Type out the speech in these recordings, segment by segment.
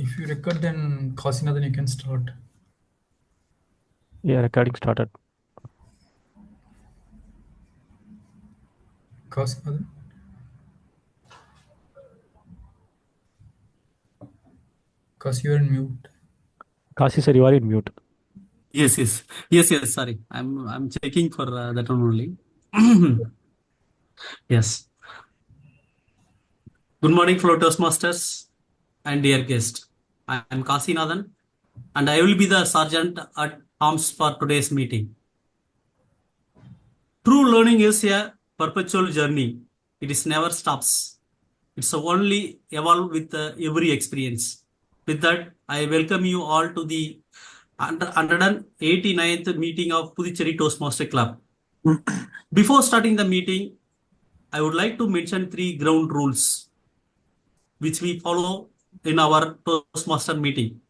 If you record, then Kasina, then you can start. Yeah, recording started. Kasina, because you're in mute. Kasi sir, you are in mute. Yes. Sorry, I'm checking for that one only. Yes. Good morning, fellow Toastmasters and dear guest. I am Kasinathan, and I will be the sergeant at arms for today's meeting. True learning is a perpetual journey. It is never stops. It's only evolve with every experience. With that, I welcome you all to the 189th meeting of Puducherry Toastmaster Club. Before starting the meeting, I would like to mention 3 ground rules which we follow in our Toastmaster meeting.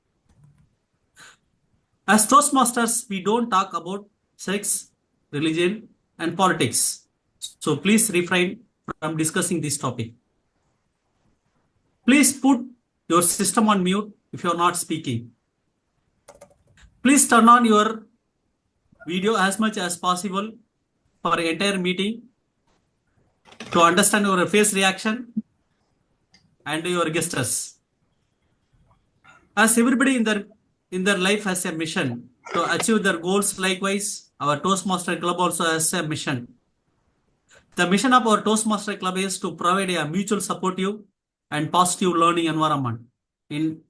As Toastmasters, we don't talk about sex, religion, and politics. So please refrain from discussing this topic. Please put your system on mute if you are not speaking. Please turn on your video as much as possible for the entire meeting to understand your face reaction and your gestures. As everybody in their life has a mission to achieve their goals, likewise, our Toastmaster Club also has a mission. The mission of our Toastmaster Club is to provide a mutual supportive and positive learning environment in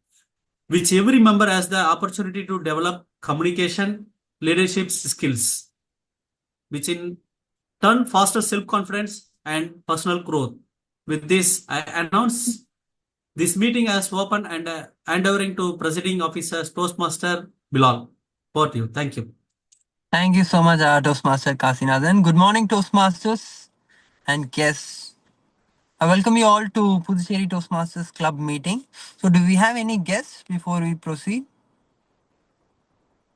which every member has the opportunity to develop communication, leadership skills, which in turn foster self-confidence and personal growth. With this, I announce this meeting as open and handovering to Presiding Officer Toastmaster Bilal. Over to you. Thank you. Thank you so much, Toastmaster Kasinathan. Good morning, Toastmasters and guests. I welcome you all to Puducherry Toastmasters Club meeting. So do we have any guests before we proceed?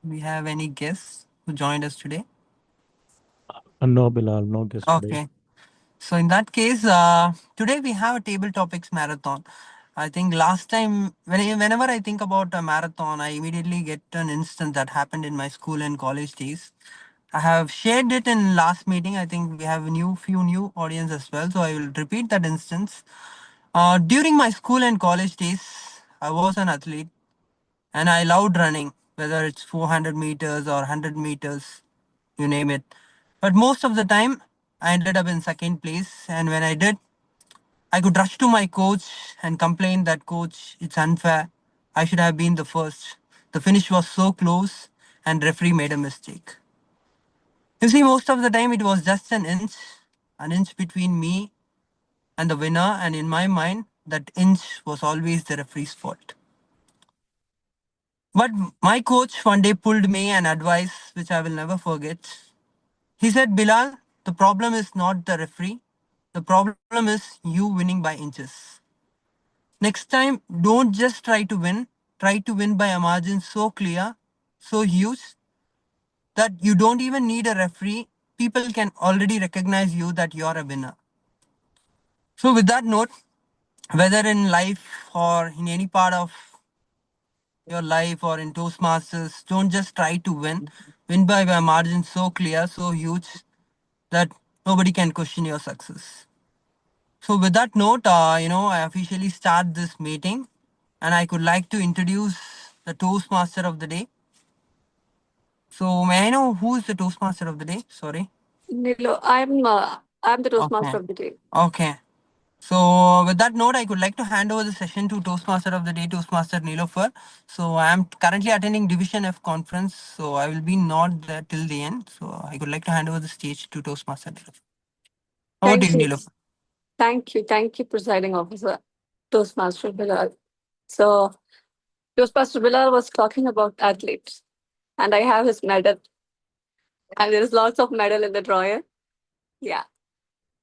Do we have any guests who joined us today? No, Bilal, no guest today. Okay. So in that case, today we have a table topics marathon. I think last time, whenever I think about a marathon, I immediately get an instance that happened in my school and college days. I have shared it in last meeting. I think we have a few new audience as well. So I will repeat that instance. During my school and college days, I was an athlete and I loved running, whether it's 400 meters or 100 meters, you name it. But most of the time, I ended up in second place. And when I did, I could rush to my coach and complain that, coach, it's unfair. I should have been the first. The finish was so close and referee made a mistake. You see, most of the time it was just an inch between me and the winner. And in my mind, that inch was always the referee's fault. But my coach one day pulled me an advice which I will never forget. He said, Bilal, the problem is not the referee. The problem is you winning by inches. Next time, don't just try to win. Try to win by a margin so clear, so huge, that you don't even need a referee. People can already recognize you that you're a winner. So with that note, whether in life or in any part of your life or in Toastmasters, don't just try to win. Win by a margin so clear, so huge that nobody can question your success. So with that note, I officially start this meeting and I could like to introduce the Toastmaster of the day. So may I know who is the Toastmaster of the day? Sorry. Nilo, I'm the Toastmaster of the day. Okay. So with that note, I could like to hand over the session to Toastmaster of the day, Toastmaster Nilofer. So I am currently attending Division F conference, so I will be not there till the end. So I could like to hand over the stage to Toastmaster Nilofer. Over to you, Nilofer. Thank you, Presiding Officer, Toastmaster Bilal. So Toastmaster Bilal was talking about athletes, and I have his medal, and there is lots of medal in the drawer. Yeah.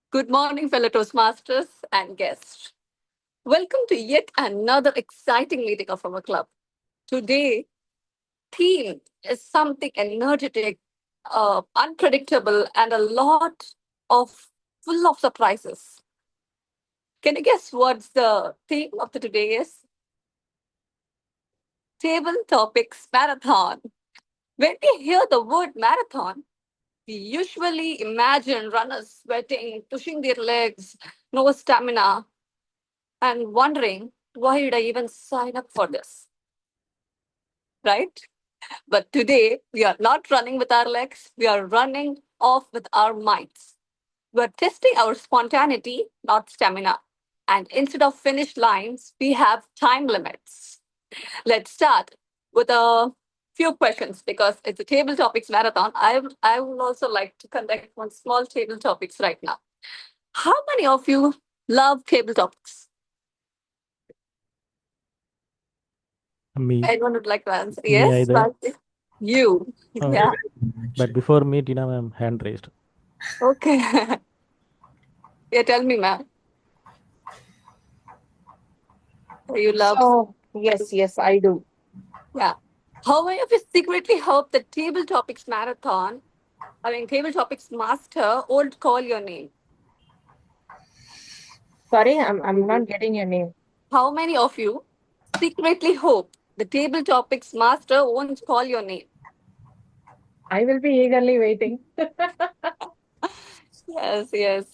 Good morning, fellow Toastmasters and guests. Welcome to yet another exciting meeting of our club. Today, theme is something energetic, unpredictable, and a lot of full of surprises. Can you guess what the theme of the today is? Table Topics Marathon. When we hear the word marathon, we usually imagine runners sweating, pushing their legs, no stamina, and wondering, why did I even sign up for this? Right? But today, we are not running with our legs, we are running off with our minds. We're testing our spontaneity, not stamina. And instead of finish lines, we have time limits. Let's start with a few questions because it's a table topics marathon. I would also like to conduct one small table topics right now. How many of you love table topics? Me. Anyone would like to answer? Me Yes, either. Swati? You. Oh. Yeah. But before me, Tina ma'am, hand raised. Okay. Yeah, tell me, ma'am. You love. So, yes, I do. Yeah. How many of you secretly hope the table topics marathon, table topics master won't call your name? Sorry, I'm not getting your name. How many of you secretly hope the table topics master won't call your name? I will be eagerly waiting. Yes, yes.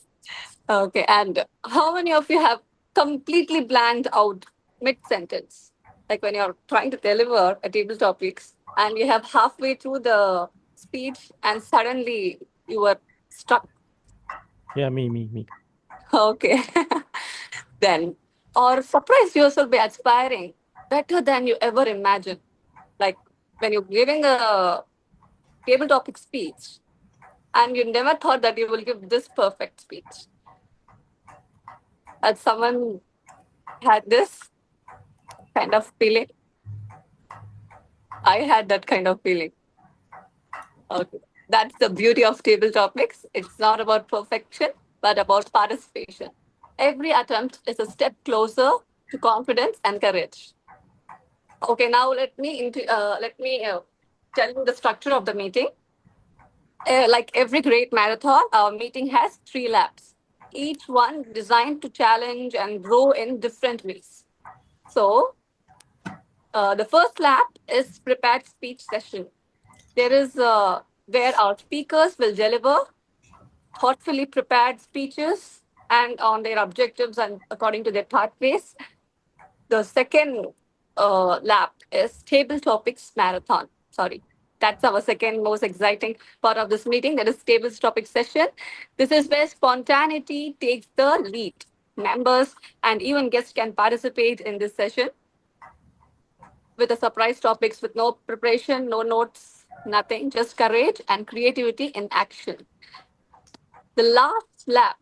Okay. And how many of you have completely blanked out mid sentence? Like when you're trying to deliver a table topics and you have halfway through the speech and suddenly you were stuck. Yeah, me. Okay. Then, or surprise yourself by aspiring better than you ever imagined. Like when you're giving a table topic speech and you never thought that you will give this perfect speech. Has someone had this kind of feeling? I had that kind of feeling. Okay. That's the beauty of table topics. It's not about perfection, but about participation. Every attempt is a step closer to confidence and courage. Okay, now let me tell you the structure of the meeting. Like every great marathon, our meeting has 3 laps, each one designed to challenge and grow in different ways. So, the first lap is prepared speech session. There is where our speakers will deliver thoughtfully prepared speeches and on their objectives and according to their pathways. The second lap is table topics marathon. Sorry, that's our second most exciting part of this meeting. That is table topics session. This is where spontaneity takes the lead. Members and even guests can participate in this session with the surprise topics with no preparation, no notes, nothing, just courage and creativity in action. The last lab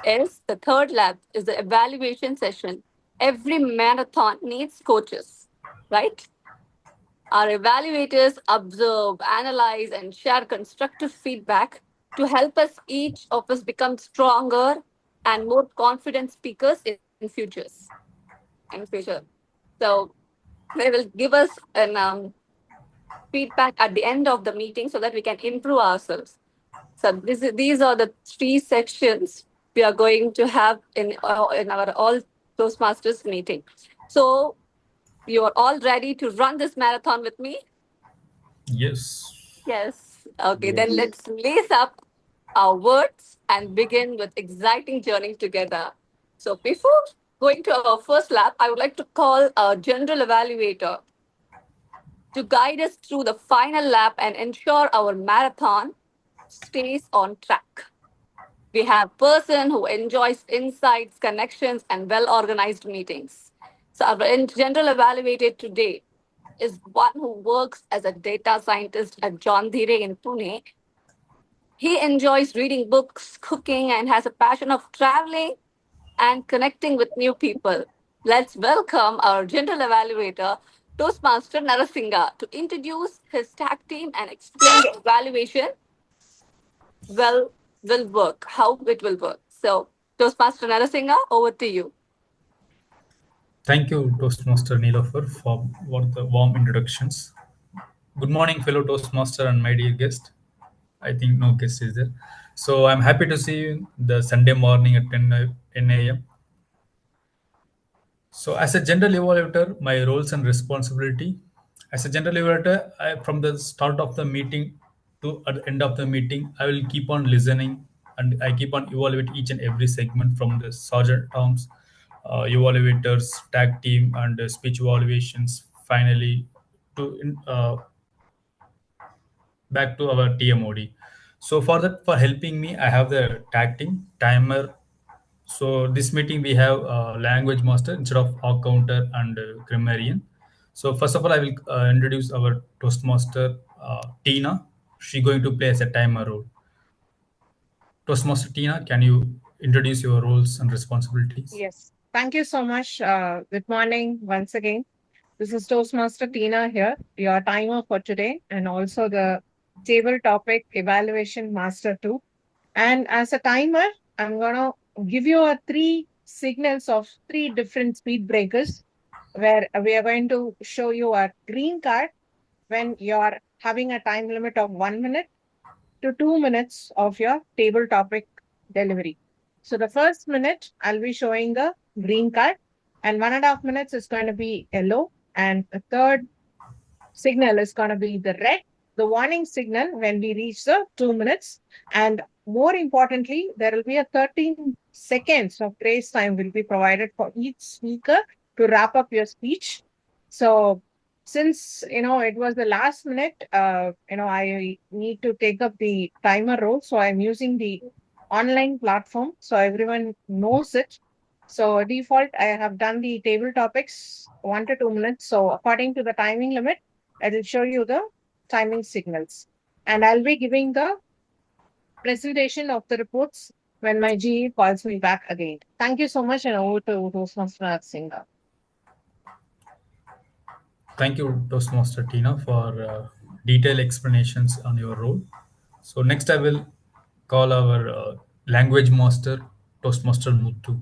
is the third lab is the evaluation session. Every marathon needs coaches, right? Our evaluators observe, analyze, and share constructive feedback to help us each of us become stronger and more confident speakers in futures. In future. So they will give us an feedback at the end of the meeting so that we can improve ourselves. So these are the 3 sections we are going to have in our all Toastmasters meeting. So you are all ready to run this marathon with me? Yes. Yes. Okay, Yes. then let's lace up our words and begin with exciting journey together. So before going to our first lap, I would like to call our general evaluator to guide us through the final lap and ensure our marathon stays on track. We have a person who enjoys insights, connections, and well-organized meetings. So our general evaluator today is one who works as a data scientist at John Deere in Pune. He enjoys reading books, cooking, and has a passion of traveling and connecting with new people. Let's welcome our general evaluator, Toastmaster Narasingha, to introduce his tag team and explain the evaluation will work, how it will work. So, Toastmaster Narasingha, over to you. Thank you, Toastmaster Neelofer, for the warm introductions. Good morning, fellow Toastmaster and my dear guest. I think no guest is there. So I'm happy to see you the Sunday morning at 10 a.m. So, as a general evaluator, my roles and responsibility. As a general evaluator, from the start of the meeting to at the end of the meeting, I will keep on listening and I keep on evaluate each and every segment from the sergeant terms, evaluators, tag team, and speech evaluations. Finally, back to our TMOD. So for that, for helping me, I have the tag team timer. So this meeting we have language master instead of our counter and grammarian. So first of all, I will introduce our Toastmaster Tina. She's going to play as a timer role. Toastmaster Tina, can you introduce your roles and responsibilities? Yes. Thank you so much. Good morning once again. This is Toastmaster Tina here, your timer for today, and also the table topic evaluation master too. And as a timer, I'm gonna give you three signals of three different speed breakers where we are going to show you a green card when you're having a time limit of 1 minute to 2 minutes of your table topic delivery. So the first minute, I'll be showing the green card, and 1.5 minutes is going to be yellow, and the third signal is going to be the red, the warning signal when we reach the 2 minutes. And more importantly, there will be a 13 seconds of grace time will be provided for each speaker to wrap up your speech. So since it was the last minute, I need to take up the timer role. So I'm using the online platform so everyone knows it. So default, I have done the table topics 1 to 2 minutes. So according to the timing limit, I will show you the timing signals. And I'll be giving the presentation of the reports when my GE calls me back again. Thank you so much, and over to Toastmaster Singh. Thank you, Toastmaster Tina, for detailed explanations on your role. So next, I will call our language master, Toastmaster Muthu.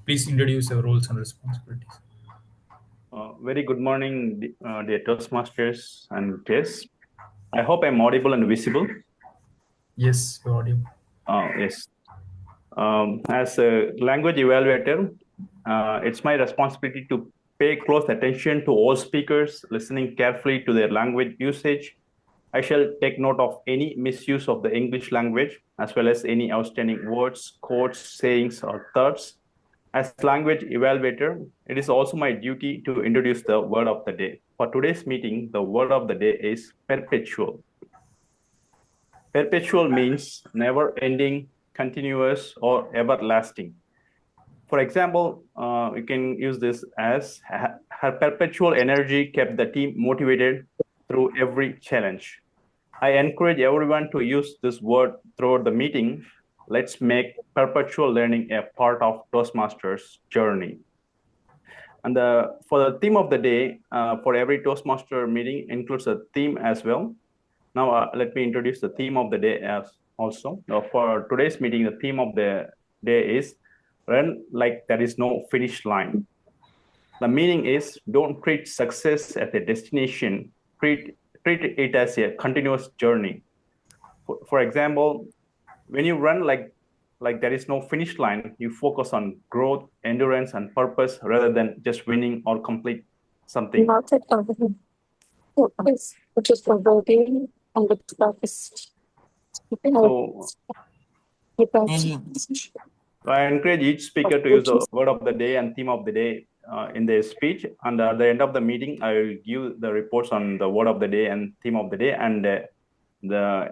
Please introduce your roles and responsibilities. Very good morning, dear Toastmasters and guests. I hope I'm audible and visible. Yes, you're audible. Yes. As a language evaluator, it's my responsibility to pay close attention to all speakers, listening carefully to their language usage. I shall take note of any misuse of the English language, as well as any outstanding words, quotes, sayings, or thoughts. As language evaluator, it is also my duty to introduce the word of the day. For today's meeting, the word of the day is perpetual. Perpetual means never-ending, continuous, or everlasting. For example, you can use this as her perpetual energy kept the team motivated through every challenge. I encourage everyone to use this word throughout the meeting. Let's make perpetual learning a part of Toastmasters' journey. And for the theme of the day, for every Toastmaster meeting includes a theme as well. Now, let me introduce the theme of the day as also. Now, for today's meeting, the theme of the day is run like there is no finish line. The meaning is don't treat success as a destination, treat it as a continuous journey. For example, when you run like there is no finish line, you focus on growth, endurance, and purpose rather than just winning or complete something. Noted over here. Yes, which is for voting on the purpose. So I encourage each speaker to use the word of the day and theme of the day in their speech. And at the end of the meeting, I will give the reports on the word of the day and theme of the day and the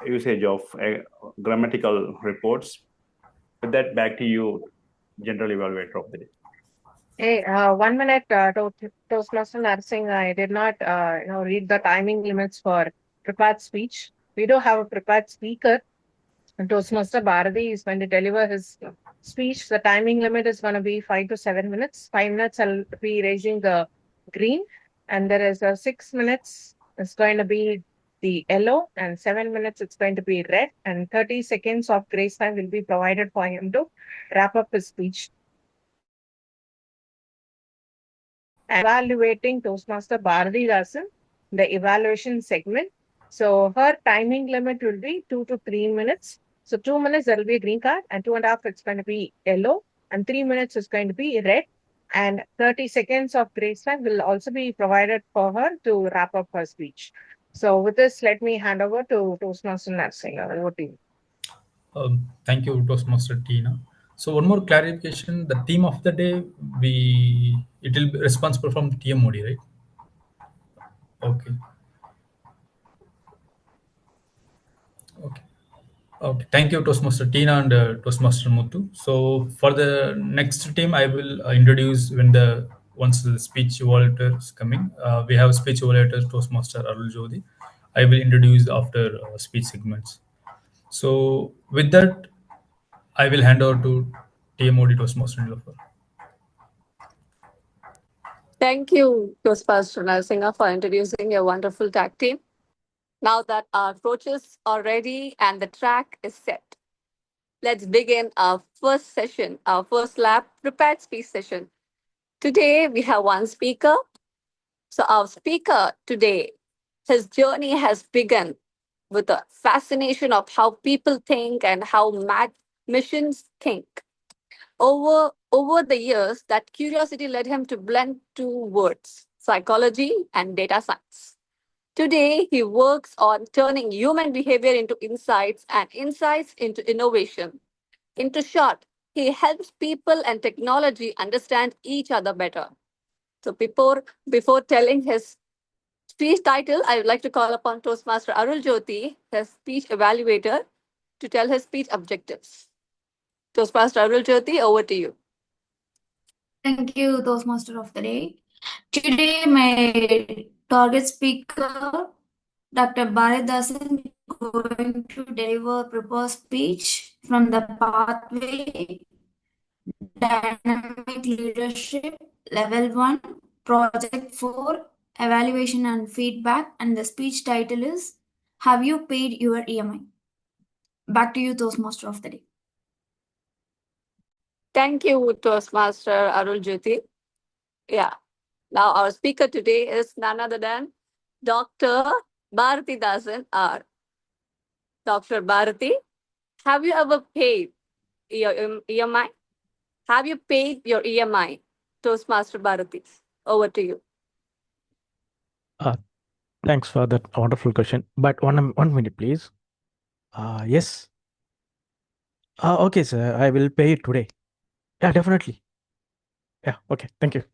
usage of grammatical reports. With that, back to you, General Evaluator of the day. Hey, 1 minute, Toastmaster Narsingh. I did not, read the timing limits for prepared speech. We do have a prepared speaker. Toastmaster Bharati is going to deliver his speech. The timing limit is going to be 5 to 7 minutes. 5 minutes, I'll be raising the green, and there is a 6 minutes. It's going to be the yellow, and 7 minutes it's going to be red, and 30 seconds of grace time will be provided for him to wrap up his speech. Evaluating Toastmaster Bharati Dasan, the evaluation segment. So her timing limit will be 2 to 3 minutes. So 2 minutes, there will be a green card, and 2.5, it's going to be yellow, and 3 minutes is going to be red. and 30 seconds of grace time will also be provided for her to wrap up her speech. So with this, let me hand over to Toastmaster Narsinga. Over to you. Thank you, Toastmaster Tina. So one more clarification: the theme of the day, it will be responsible from TMOD, right? Okay. Okay. Okay. Thank you, Toastmaster Tina and Toastmaster Muthu. So for the next team, I will introduce once the speech evaluator is coming. We have speech evaluator Toastmaster Arul Jodi. I will introduce after speech segments. So with that, I will hand over to TMOD Toastmaster Nilofer. Thank you, Toastmaster Narasimha, for introducing your wonderful tag team. Now that our coaches are ready and the track is set, let's begin our first session, our first lab prepared speech session. Today, we have one speaker. So, our speaker today, his journey has begun with a fascination of how people think and how machines think. Over the years, that curiosity led him to blend two words, psychology and data science. Today, he works on turning human behavior into insights and insights into innovation. Into short, he helps people and technology understand each other better. So before telling his speech title, I would like to call upon Toastmaster Arul Jyoti, his speech evaluator, to tell his speech objectives. Toastmaster Arul Jyoti, over to you. Thank you, Toastmaster of the Day. Today, my target speaker, Dr. Bharadasan, is going to deliver proposed speech from the pathway Dynamic Leadership Level 1, Project 4, Evaluation and Feedback, and the speech title is Have You Paid Your EMI? Back to you, Toastmaster of the Day. Thank you, Toastmaster Arul Jyoti. Yeah. Now, our speaker today is none other than Dr. Bharati Dasan R. Dr. Bharati, have you ever paid your EMI? Have you paid your EMI? Toastmaster Bharati, over to you. Thanks for that wonderful question. But one minute, please. Yes. Okay, sir. I will pay it today. Yeah, definitely. Yeah. Okay. Thank you.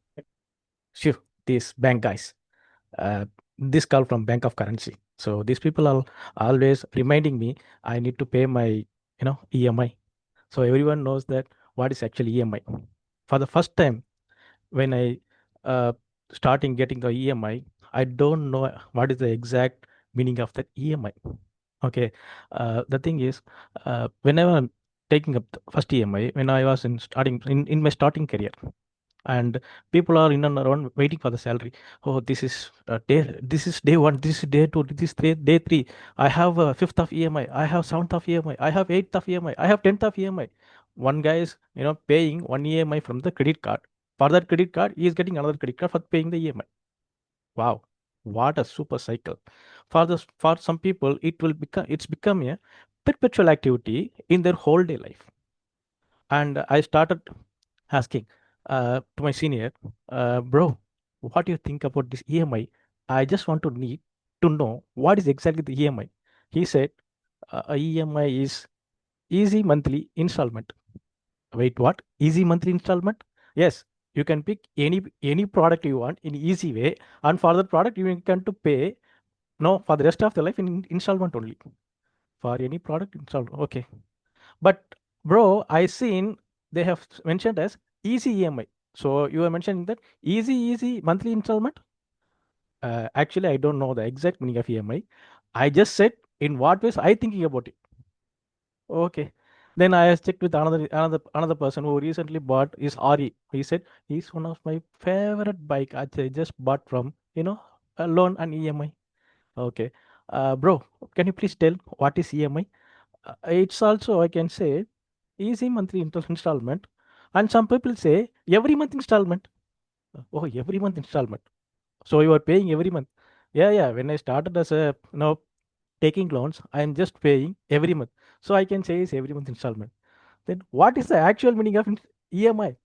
Sure. These bank guys. This call from Bank of Currency. So these people are always reminding me I need to pay my EMI. So everyone knows that what is actually EMI. For the first time, when I starting getting the EMI, I don't know what is the exact meaning of that EMI. Okay, the thing is, whenever I'm taking up the first EMI, when I was in my starting career, and people are in and around waiting for the salary. Oh, this is day one, this is day two, this is day three. I have a fifth of EMI, I have seventh of EMI, I have eighth of EMI, I have 10th of EMI. One guy is paying one EMI from the credit card. For that credit card, he is getting another credit card for paying the EMI. Wow, what a super cycle. For some people, it's become a perpetual activity in their whole day life. And I started asking to my senior, bro, what do you think about this EMI? I just want to need to know what is exactly the EMI. He said, EMI is easy monthly installment. Wait, what? Easy monthly installment? Yes, you can pick any product you want in easy way, and for that product you can to pay for the rest of the life in installment only. For any product installment, okay. But bro, I seen they have mentioned as easy EMI. So you are mentioning that easy monthly installment? Actually, I don't know the exact meaning of EMI. I just said in what ways I thinking about it. Okay. Then I checked with another person who recently bought his RE. He said he's one of my favorite bike. I just bought from a loan and EMI. Okay. Bro, can you please tell what is EMI? It's also, I can say, easy monthly installment. And some people say every month installment. Oh, every month installment. So you are paying every month. Yeah. When I started as a taking loans, I am just paying every month. So I can say it's every month installment. Then what is the actual meaning of EMI?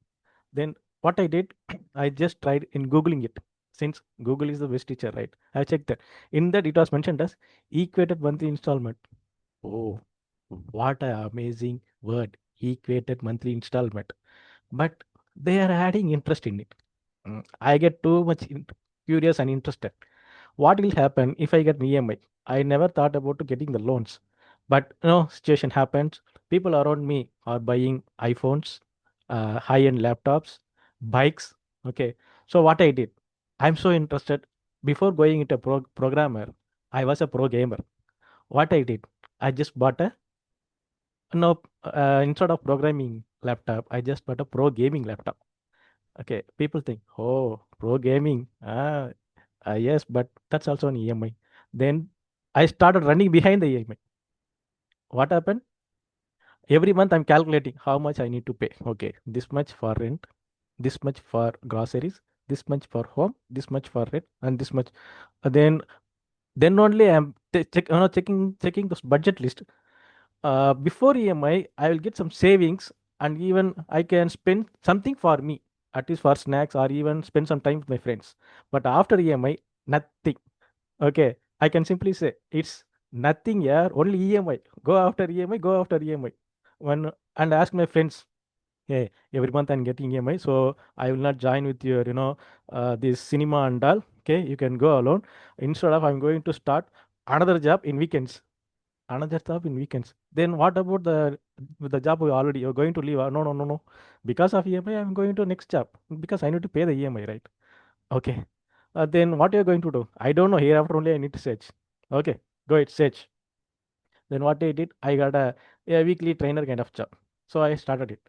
Then what I did, I just tried in Googling it. Since Google is the best teacher, right? I checked that. In that, it was mentioned as equated monthly installment. Oh, what an amazing word, equated monthly installment. But they are adding interest in it. I get too much curious and interested. What will happen if I get an EMI? I never thought about getting the loans. But situation happens. People around me are buying iPhones, high-end laptops, bikes. Okay. So what I did, I'm so interested. Before going into programmer, I was a pro gamer. What I did, I just bought a no instead of programming laptop, I just bought a pro gaming laptop. Okay, people think, oh, pro gaming. Yes, but that's also an EMI. Then I started running behind the EMI. What happened? Every month I'm calculating how much I need to pay. Okay, this much for rent, this much for groceries, this much for home, this much for rent, and this much. Then only I'm checking this budget list. Before EMI, I will get some savings, and even I can spend something for me, at least for snacks, or even spend some time with my friends. But after EMI, nothing. Okay, I can simply say it's nothing here, only EMI. Go after EMI, go after EMI. When and ask my friends, hey, every month I'm getting EMI, so I will not join with your, this cinema and all. Okay, you can go alone. Instead of I'm going to start another job in weekends. Another job in weekends. Then what about the job you already you're going to leave? No, no, no, no. Because of EMI, I'm going to next job because I need to pay the EMI, right? Okay. Then what you're going to do? I don't know. Hereafter only I need to search. Okay, go ahead, search. Then what I did, I got a weekly trainer kind of job. So I started it.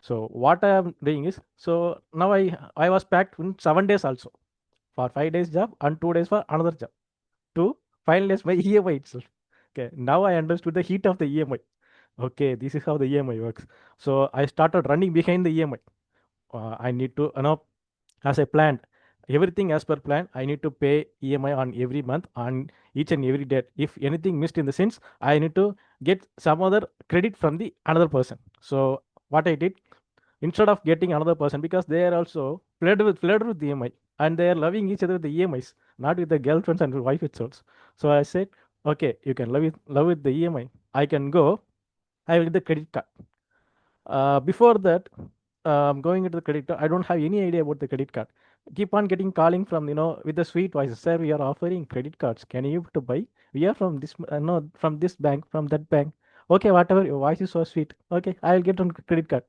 So what I am doing is, so now I was packed in 7 days also for 5 days job and 2 days for another job to finalize my EMI itself. Okay, now I understood the heat of the EMI. Okay, this is how the EMI works. So I started running behind the EMI. I need to, as I planned, everything as per plan. I need to pay EMI on every month, on each and every date. If anything missed in the sense, I need to get some other credit from the another person. So what I did, instead of getting another person, because they are also flooded with EMI and they are loving each other with the EMIs, not with the girlfriends and wife itself. So I said, okay, you can love with the EMI. I can go. I will get the credit card. Before that, going into the credit card, I don't have any idea about the credit card. Keep on getting calling from, with the sweet voice, sir, we are offering credit cards. Can you to buy? We are from this, no, from this bank, from that bank. Okay, whatever, your voice is so sweet. Okay, I'll get on credit card.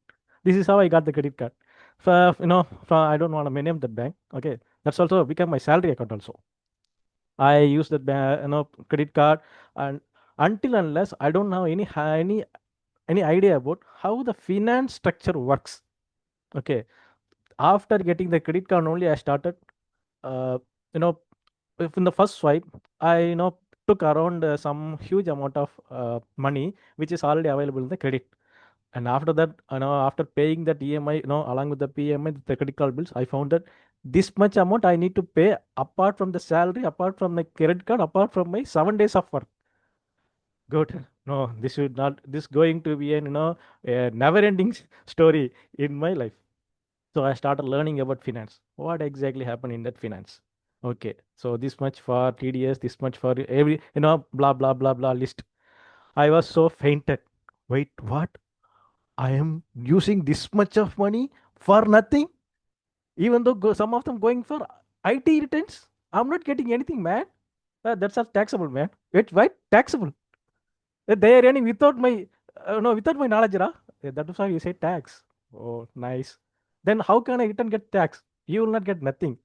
This is how I got the credit card. From I don't want to name that bank. Okay, that's also become my salary account also. I use that credit card, and until unless I don't have any idea about how the finance structure works. Okay, after getting the credit card only I started, uh, you know if in the first swipe I took around some huge amount of money which is already available in the credit. And after that, after paying that EMI, along with the PMI, the credit card bills, I found that this much amount I need to pay apart from the salary, apart from my credit card, apart from my 7 days of work. Good. No, this should not. This going to be a never-ending story in my life. So I started learning about finance. What exactly happened in that finance? Okay, so this much for TDS, this much for every blah blah blah blah list. I was so fainted. Wait, what? I am using this much of money for nothing, even though some of them going for IT returns. I'm not getting anything, man. That's all taxable, man. It's right, taxable. They are earning without my, no, without my knowledge, ra. That is why you say tax. Oh, nice. Then how can I return get tax? You will not get nothing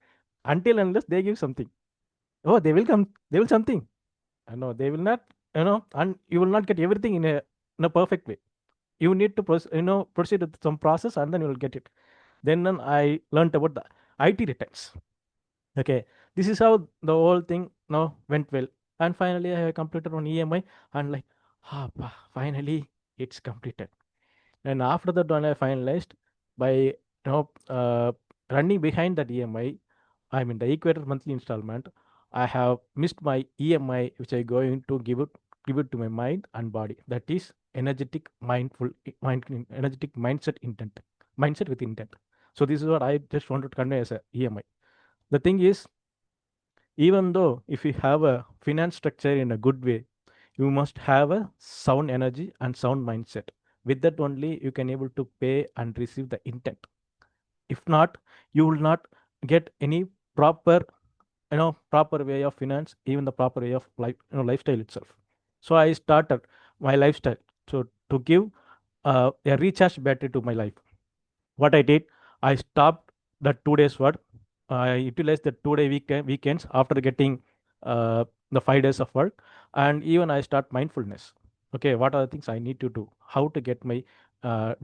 until unless they give something. Oh, they will come. They will something. No, they will not. And you will not get everything in a perfect way. You need to proceed with some process, and then you will get it. Then I learned about the IT returns. Okay, this is how the whole thing now went well. And finally I completed on EMI, and like, finally it's completed. And after that, when I finalized by running behind that EMI, I mean the equator monthly installment, I have missed my EMI, which I going to give it to my mind and body. That is energetic mindset intent, mindset with intent. So this is what I just wanted to convey as a EMI. The thing is, even though if you have a finance structure in a good way, you must have a sound energy and sound mindset. With that only you can able to pay and receive the intent. If not, you will not get any proper proper way of finance, even the proper way of life, lifestyle itself. So I started my lifestyle so to give a recharge battery to my life. What I did, I stopped the 2 days work. I utilized the 2 day weekends after getting the 5 days of work, and even I start mindfulness. Okay, what are the things I need to do? How to get my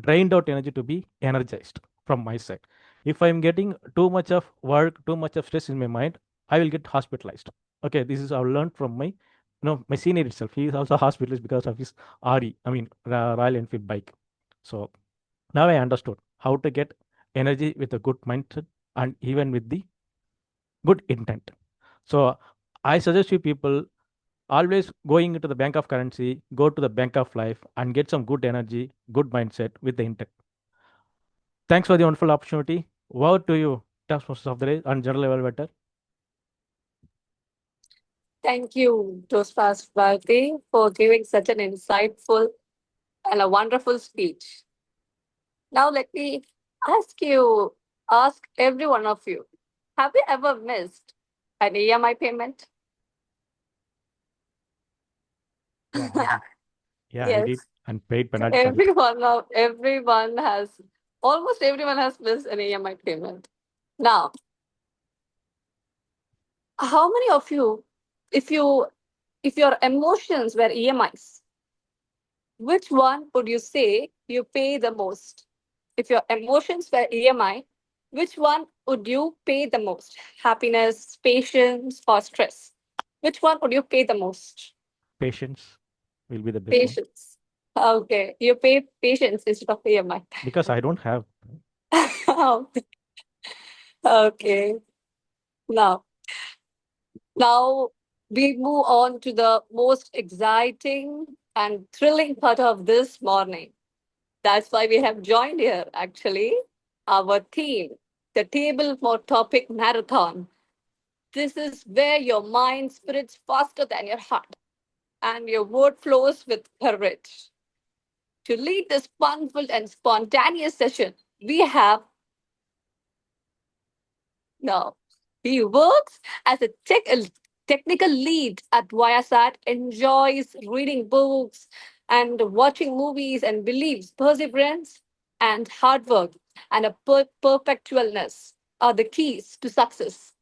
drained out energy to be energized from my side? If I'm getting too much of work, too much of stress in my mind, I will get hospitalized. Okay, this is I've learned from my my senior itself. He is also hospitalized because of his RE, I mean Royal Enfield bike. So now I understood how to get energy with a good mindset and even with the good intent. So I suggest you people always going into the bank of currency, go to the bank of life and get some good energy, good mindset with the intent. Thanks for the wonderful opportunity. Over to you, Taskmasters of the Day and General Level Better. Thank you, Toastmaster Bharti, for giving such an insightful and a wonderful speech. Now let me ask every one of you, have you ever missed an EMI payment? Yeah, I did. Yeah, I Yes. did and paid penalty for it. Almost everyone has missed an EMI payment. Now, how many of you, if your emotions were EMIs, which one would you say you pay the most? If your emotions were EMI, which one would you pay the most? Happiness, patience, or stress? Which one would you pay the most? Patience will be the best one Patience. Okay, you pay patience instead of EMI. because I don't have. Okay. Now we move on to the most exciting and thrilling part of this morning. That's why we have joined here, actually. Our theme, the Table for Topic Marathon. This is where your mind spirits faster than your heart and your word flows with courage. To lead this fun-filled and spontaneous session, we have now. He works as a technical lead at Viasat, enjoys reading books and watching movies, and believes perseverance and hard work and a perpetualness are the keys to success.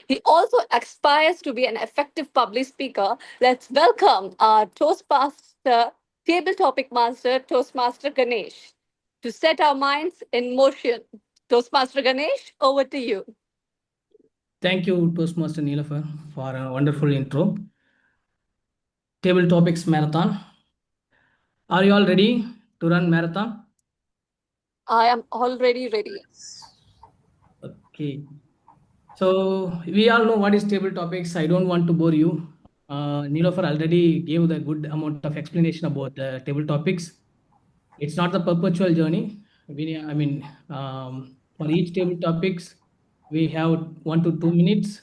He also aspires to be an effective public speaker. Let's welcome our Toastmaster, table topic master, Toastmaster Ganesh, to set our minds in motion. Toastmaster Ganesh, over to you. Thank you, Toastmaster Neelafar, for a wonderful intro. Table Topics Marathon. Are you all ready to run marathon? I am already ready. Okay. So we all know what is table topics. I don't want to bore you. Neelafar already gave the good amount of explanation about the table topics. It's not the perpetual journey. For each table topics, we have 1 to 2 minutes.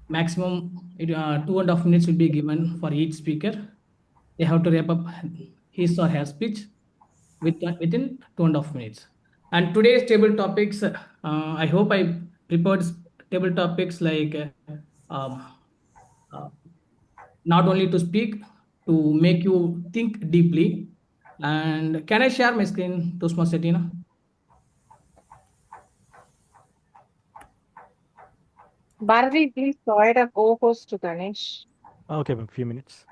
Maximum 2.5 minutes will be given for each speaker. They have to wrap up his or her speech within 2.5 minutes. And today's table topics, I hope I prepared table topics like not only to speak, to make you think deeply. And can I share my screen, Toastmaster Tina? Bharati, please provide a co-host to Ganesh. Okay, a few minutes.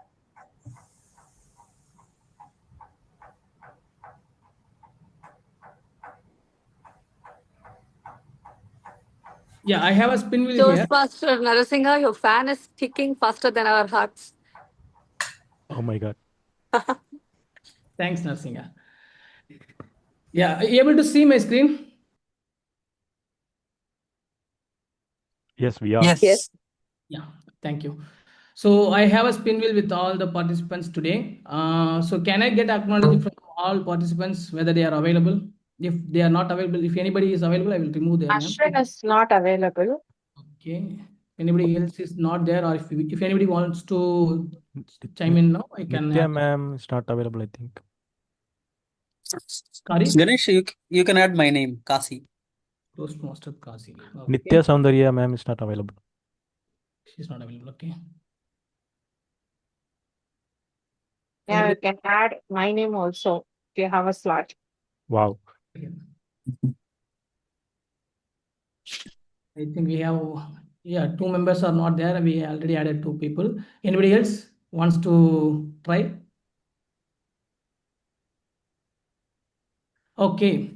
Yeah, I have a spin wheel here. Toastmaster Narasingha, your fan is ticking faster than our hearts. Oh my God. Thanks, Narsinga. Yeah, are you able to see my screen? Yes, we are. Yes. Yeah, thank you. So I have a spin wheel with all the participants today. So can I get acknowledged from all participants whether they are available? If they are not available, if anybody is available, I will remove their name. Ashwin is not available. Okay. Anybody else is not there, or if anybody wants to chime in now, I can. Nitya ma'am is not available, I think. Sorry? Ganesh, you can add my name, Kasi. Toastmaster Kasi. Okay. Nitya Soundarya ma'am is not available. She's not available. Okay. Yeah, you can add my name also if you have a slot. Wow. I think we have, yeah, 2 members are not there. We already added 2 people. Anybody else wants to try? Okay.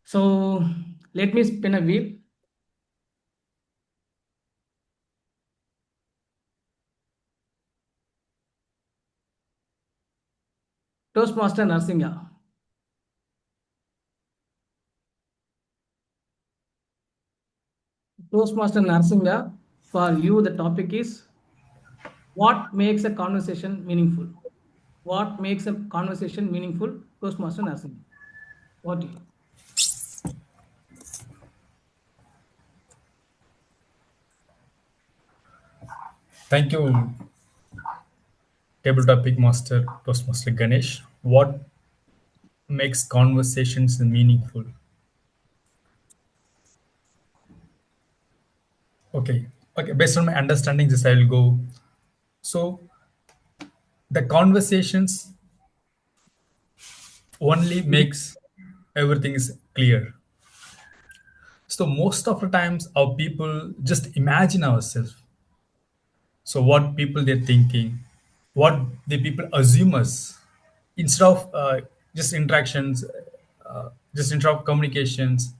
So let me spin a wheel. Toastmaster Narsinga. Toastmaster Narsinga, for you the topic is what makes a conversation meaningful? What makes a conversation meaningful? Toastmaster Narsinga. What do you? Thank you, table topic master, Toastmaster Ganesh. What makes conversations meaningful? Okay, okay. Based on my understanding, this I will go. So the conversations only makes everything is clear. So most of the times, our people just imagine ourselves. So what people they're thinking, what the people assume us, instead of just interactions, just instead of communications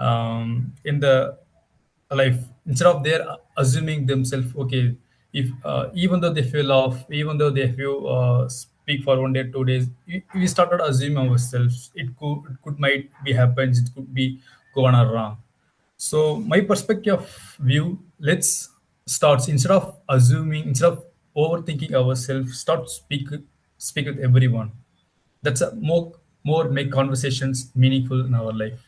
in the life, instead of their assuming themselves, okay, if even though they feel off, even though they feel speak for 1 day 2 days, we started assuming ourselves it could might be happens, it could be gone or wrong. So my perspective of view, let's start instead of assuming, instead of overthinking ourselves, start speak with everyone. That's a more make conversations meaningful in our life.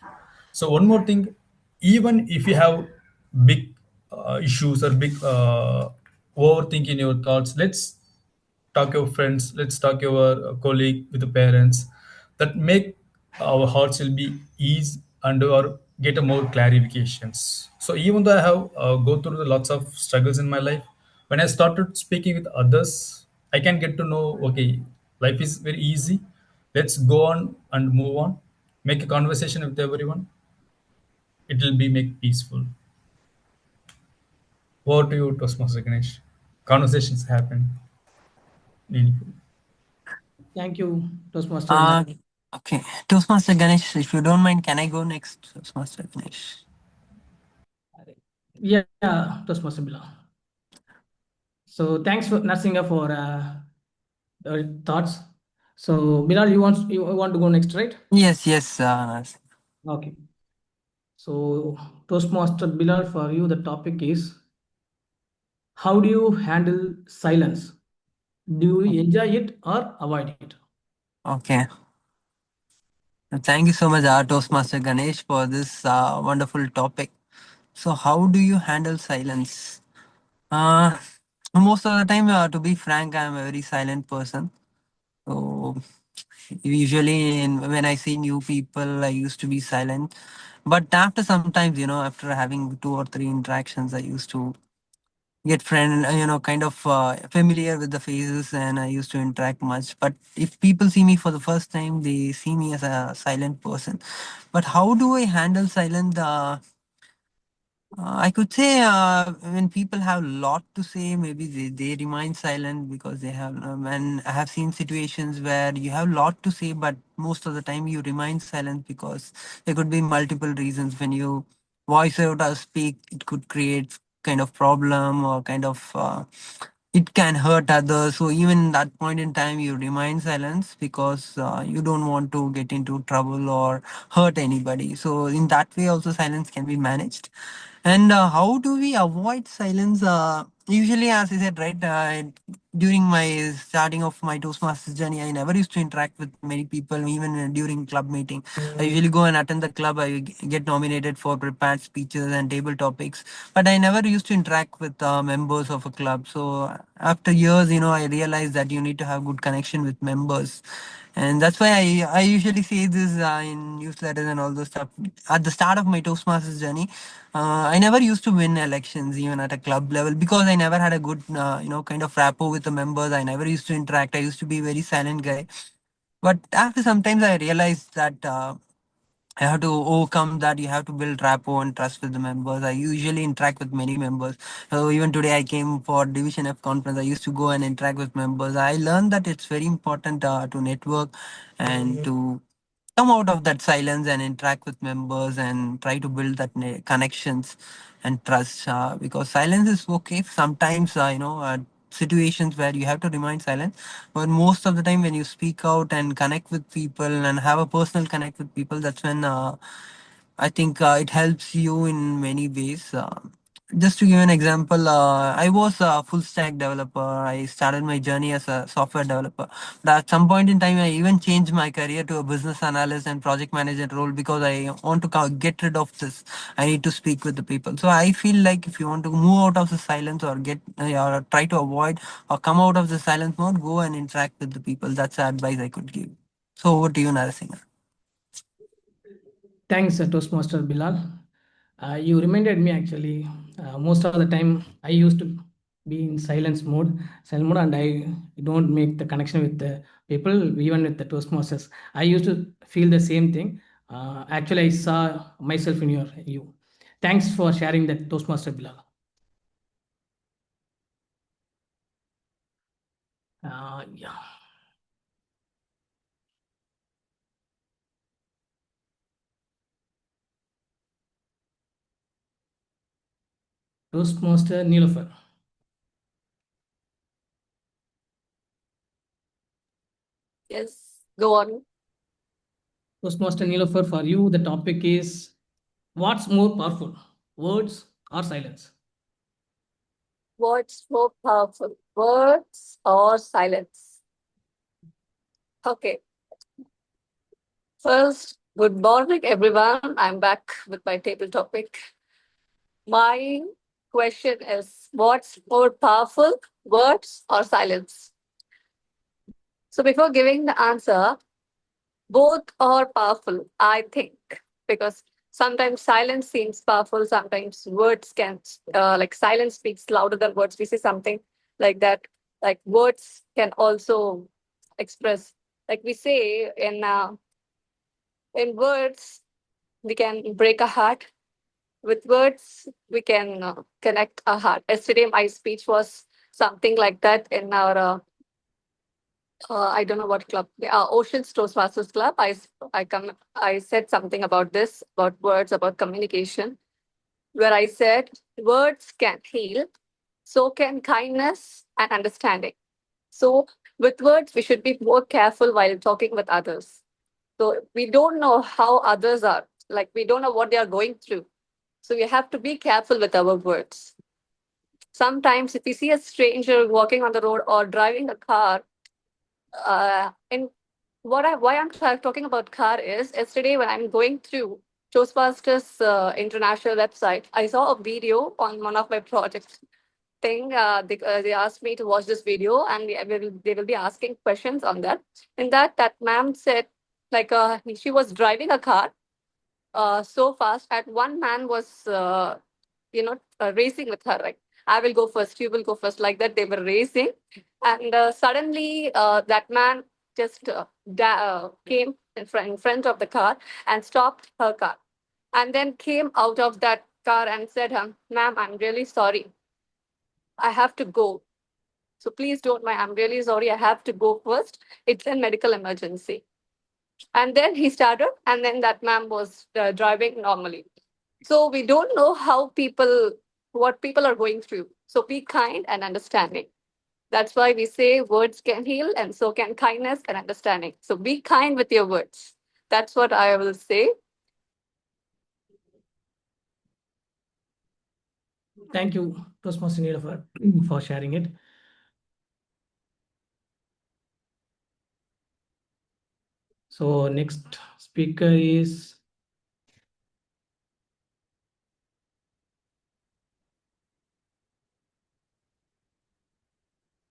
So one more thing, even if you have big issues or big overthinking your thoughts, let's talk your friends, let's talk your colleague with the parents, that make our hearts will be ease and or get a more clarifications. So even though I have go through the lots of struggles in my life, when I started speaking with others, I can get to know, okay, life is very easy, let's go on and move on, make a conversation with everyone, it will be make peaceful. Over to you, Toastmaster Ganesh. Conversations happen meaningful. Thank you, Toastmaster. Okay. Toastmaster Ganesh, if you don't mind, can I go next? Toastmaster Ganesh. Yeah, Toastmaster Bilal. So thanks for Narsinga for thoughts. So Bilal, you want to go next, right? Yes, Okay. So Toastmaster Bilal, for you the topic is how do you handle silence? Do you enjoy it or avoid it? Okay. Thank you so much, Toastmaster Ganesh, for this wonderful topic. So, how do you handle silence? Uh, Most of the time, to be frank, I'm a very silent person. So, usually, when I see new people, I used to be silent. But after sometimes, after having 2 or 3 interactions, I used to get kind of familiar with the faces, and I used to interact much. But if people see me for the first time, they see me as a silent person. But how do I handle silence? I could say when people have a lot to say, maybe they remain silent because they have. And I have seen situations where you have a lot to say, but most of the time you remain silent because there could be multiple reasons. When you voice out or speak, it could create kind of problem or kind of it can hurt others. So even that point in time, you remain silent because you don't want to get into trouble or hurt anybody. So in that way, also silence can be managed. And how do we avoid silence? Usually, as I said, right, during my starting of my Toastmasters journey, I never used to interact with many people, even during club meeting. I usually go and attend the club. I get nominated for prepared speeches and table topics, but I never used to interact with members of a club. So after years, I realized that you need to have good connection with members. And that's why I usually say this in newsletters and all those stuff. At the start of my Toastmasters journey, I never used to win elections even at a club level because I never had a good, kind of rapport with the members. I never used to interact. I used to be a very silent guy. But after sometimes I realized that I have to overcome that. You have to build rapport and trust with the members. I usually interact with many members. So even today I came for Division F conference. I used to go and interact with members. I learned that it's very important to network and to come out of that silence and interact with members and try to build that connections and trust, because silence is okay sometimes, situations where you have to remain silent, but most of the time when you speak out and connect with people and have a personal connect with people, that's when I think it helps you in many ways. Just to give an example, I was a full stack developer. I started my journey as a software developer. But at some point in time, I even changed my career to a business analyst and project manager role because I want to get rid of this. I need to speak with the people. So I feel like if you want to move out of the silence or get or try to avoid or come out of the silence mode, go and interact with the people. That's the advice I could give. So over to you, Narasimha. Thanks, Toastmaster Bilal. You reminded me actually. Most of the time, I used to be in silent mode, and I don't make the connection with the people, even with the Toastmasters. I used to feel the same thing. Actually, I saw myself in you. Thanks for sharing that, Toastmaster Bilal. Yeah. Toastmaster Nilofer. Yes, go on. Toastmaster Nilofer, for you, the topic is what's more powerful, words or silence? What's more powerful, words or silence? Okay. First, good morning, everyone. I'm back with my table topic. My question is, what's more powerful, words or silence? So before giving the answer, both are powerful, I think, because sometimes silence seems powerful, sometimes words can, like silence speaks louder than words. We say something like that, like words can also express, like we say in words, we can break a heart. With words, we can connect a heart. Yesterday, my speech was something like that in our I don't know what club. Ocean Toastmasters Club. I said something about this, about words, about communication, where I said words can heal, so can kindness and understanding. So with words, we should be more careful while talking with others. So we don't know how others are, like we don't know what they are going through. So we have to be careful with our words. Sometimes if we see a stranger walking on the road or driving a car, and why I'm talking about car is yesterday when I'm going through Toastmasters international website, I saw a video on one of my projects thing. They asked me to watch this video, and they will be asking questions on that. In that ma'am said, like she was driving a car so fast, and one man was racing with her, like, I will go first, you will go first, like that they were racing. And suddenly that man just came in front of the car and stopped her car, and then came out of that car and said, ma'am, I'm really sorry, I have to go, so please don't mind, I'm really sorry, I have to go first, it's a medical emergency. And then he started, and then that ma'am was driving normally. So we don't know what people are going through. So be kind and understanding. That's why we say words can heal, and so can kindness and understanding. So be kind with your words. That's what I will say. Thank you, Toastmaster Neela, for sharing it. So next speaker is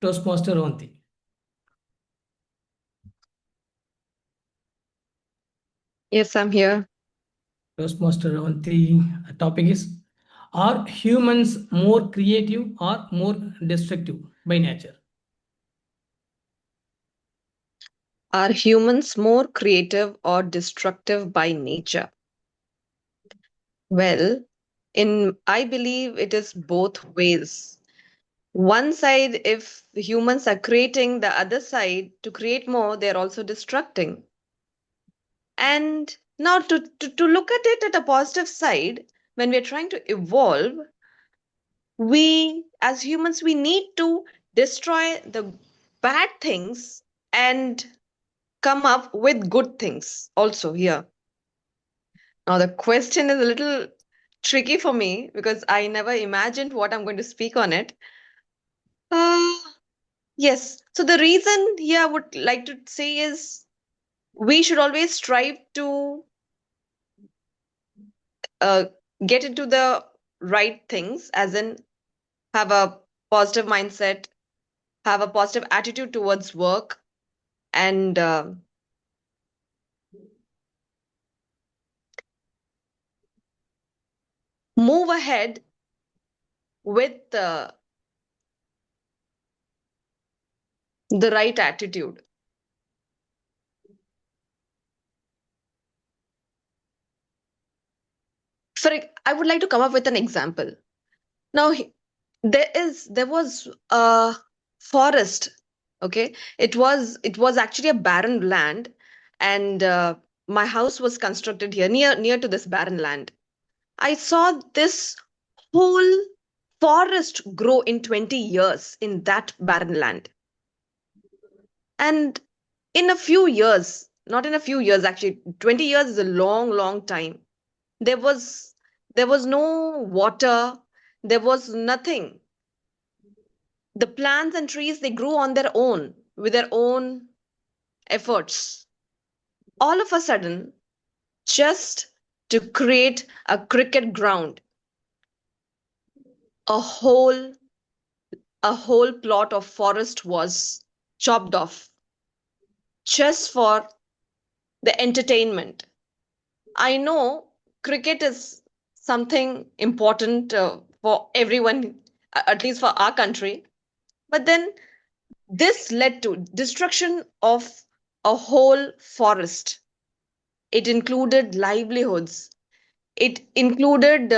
Toastmaster Avanti. Yes, I'm here. Toastmaster Avanti, topic is, are humans more creative or more destructive by nature? Are humans more creative or destructive by nature? Well, I believe it is both ways. One side, if humans are creating, the other side, to create more, they're also destructing. And now to look at it at a positive side, when we're trying to evolve, we as humans, we need to destroy the bad things and come up with good things also here. Now, the question is a little tricky for me because I never imagined what I'm going to speak on it. Uh, yes. So, the reason here I would like to say is we should always strive to uh, get into the right things, as in have a positive mindset, have a positive attitude towards work, and move ahead with the right attitude. I would like to come up with an example. Now, there was a forest. Okay, it was actually a barren land, and my house was constructed here near to this barren land. I saw this whole forest grow in 20 years in that barren land. And in a few years, not in a few years, actually, 20 years is a long time. There was there was no water, there was nothing. The plants and trees, they grew on their own with their own efforts. All of a sudden, just to create a cricket ground, a whole a whole plot of forest was chopped off just for the entertainment. I know cricket is something important for everyone, at least for our country, but then this led to destruction of a whole forest. It included livelihoods. It included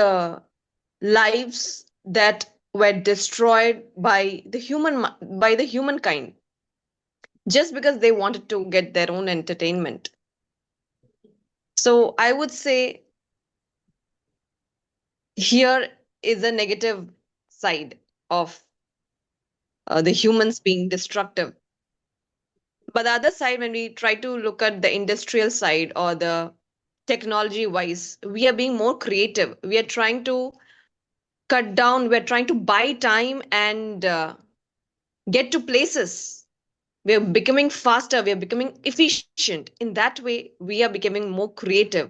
lives that were destroyed by the humankind just because they wanted to get their own entertainment. So I would say here is a negative side of the humans being destructive. But the other side, when we try to look at the industrial side or the technology wise, we are being more creative. We are trying to cut down, we're trying to buy time and get to places. We're becoming faster, we're becoming efficient. In that way, we are becoming more creative.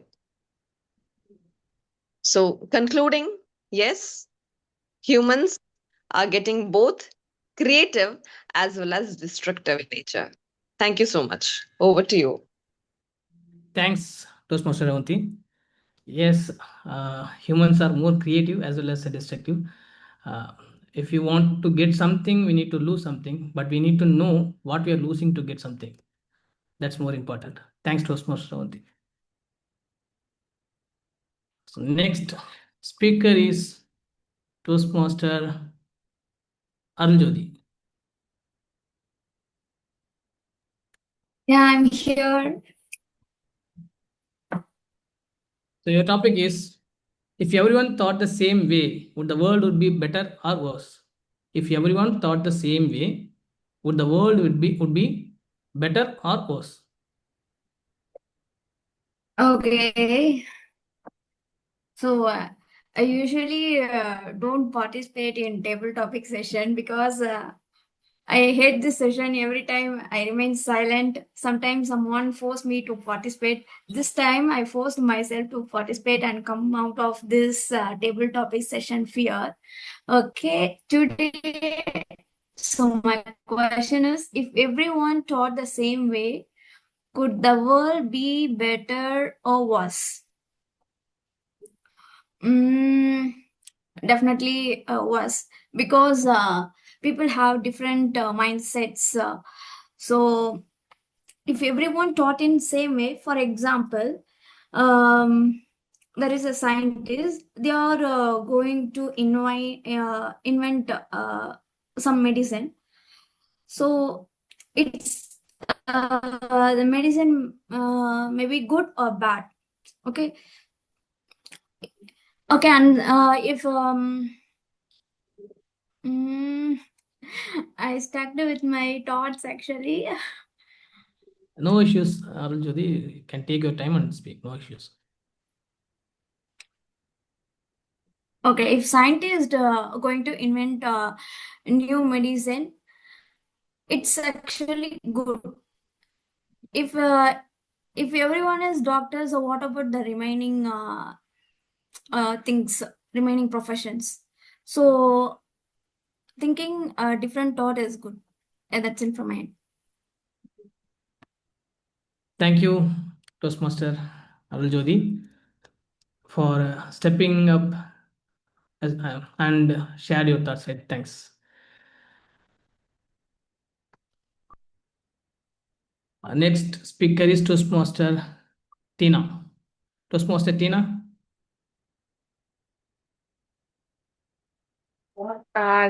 So, concluding, yes, humans are getting both creative as well as destructive in nature. Thank you so much. Over to you. Thanks, Toastmaster Avanti. Yes, humans are more creative as well as destructive. If you want to get something, we need to lose something, but we need to know what we are losing to get something. That's more important. Thanks, Toastmaster Avanti. So next speaker is Toastmaster Arunjodi. Yeah, I'm here. So your topic is, if everyone thought the same way, would the world would be better or worse? If everyone thought the same way, would the world would be better or worse? Okay. So I usually don't participate in table topic session because I hate this session. Every time I remain silent. Sometimes someone forced me to participate. This time I forced myself to participate and come out of this table topic session fear. Okay, today. So my question is, if everyone taught the same way, could the world be better or worse? Definitely worse because people have different mindsets. So if everyone taught in same way, for example, there is a scientist. They are going to invent some medicine. So it's the medicine may be good or bad. Okay. Okay, and if I stuck with my thoughts actually. No issues, Arul Jyoti. You can take your time and speak. No issues. Okay, if scientists going to invent new medicine, it's actually good. If everyone is doctors, so what about the remaining things, remaining professions? So thinking a different thought is good. And that's it from my end. Thank you, Toastmaster Arul Jyoti, for stepping up and shared your thoughts. Right? Thanks. Next speaker is Toastmaster Tina. Toastmaster Tina.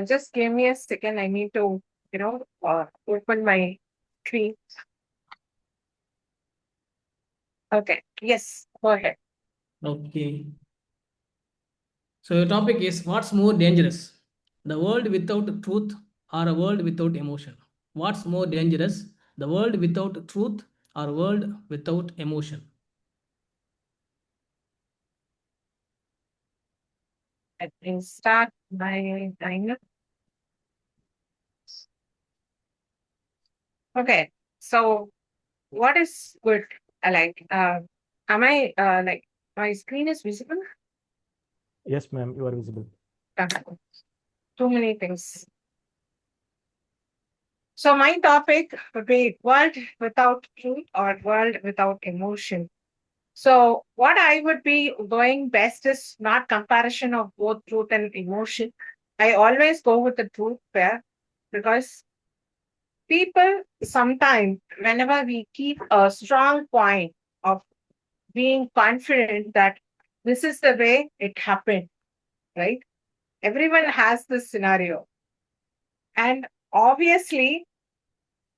Just give me a second. I need to, open my screen. Okay. Yes, go ahead. Okay. So your topic is, what's more dangerous, the world without truth or a world without emotion? What's more dangerous, the world without truth or a world without emotion? Let me start my timer. Okay. So what is good? Am I like my screen is visible? Yes, ma'am, you are visible. Okay. Too many things. So my topic would be world without truth or world without emotion. So what I would be going best is not comparison of both truth and emotion. I always go with the truth pair because people sometimes, whenever we keep a strong point of being confident that this is the way it happened, right? Everyone has this scenario. And obviously,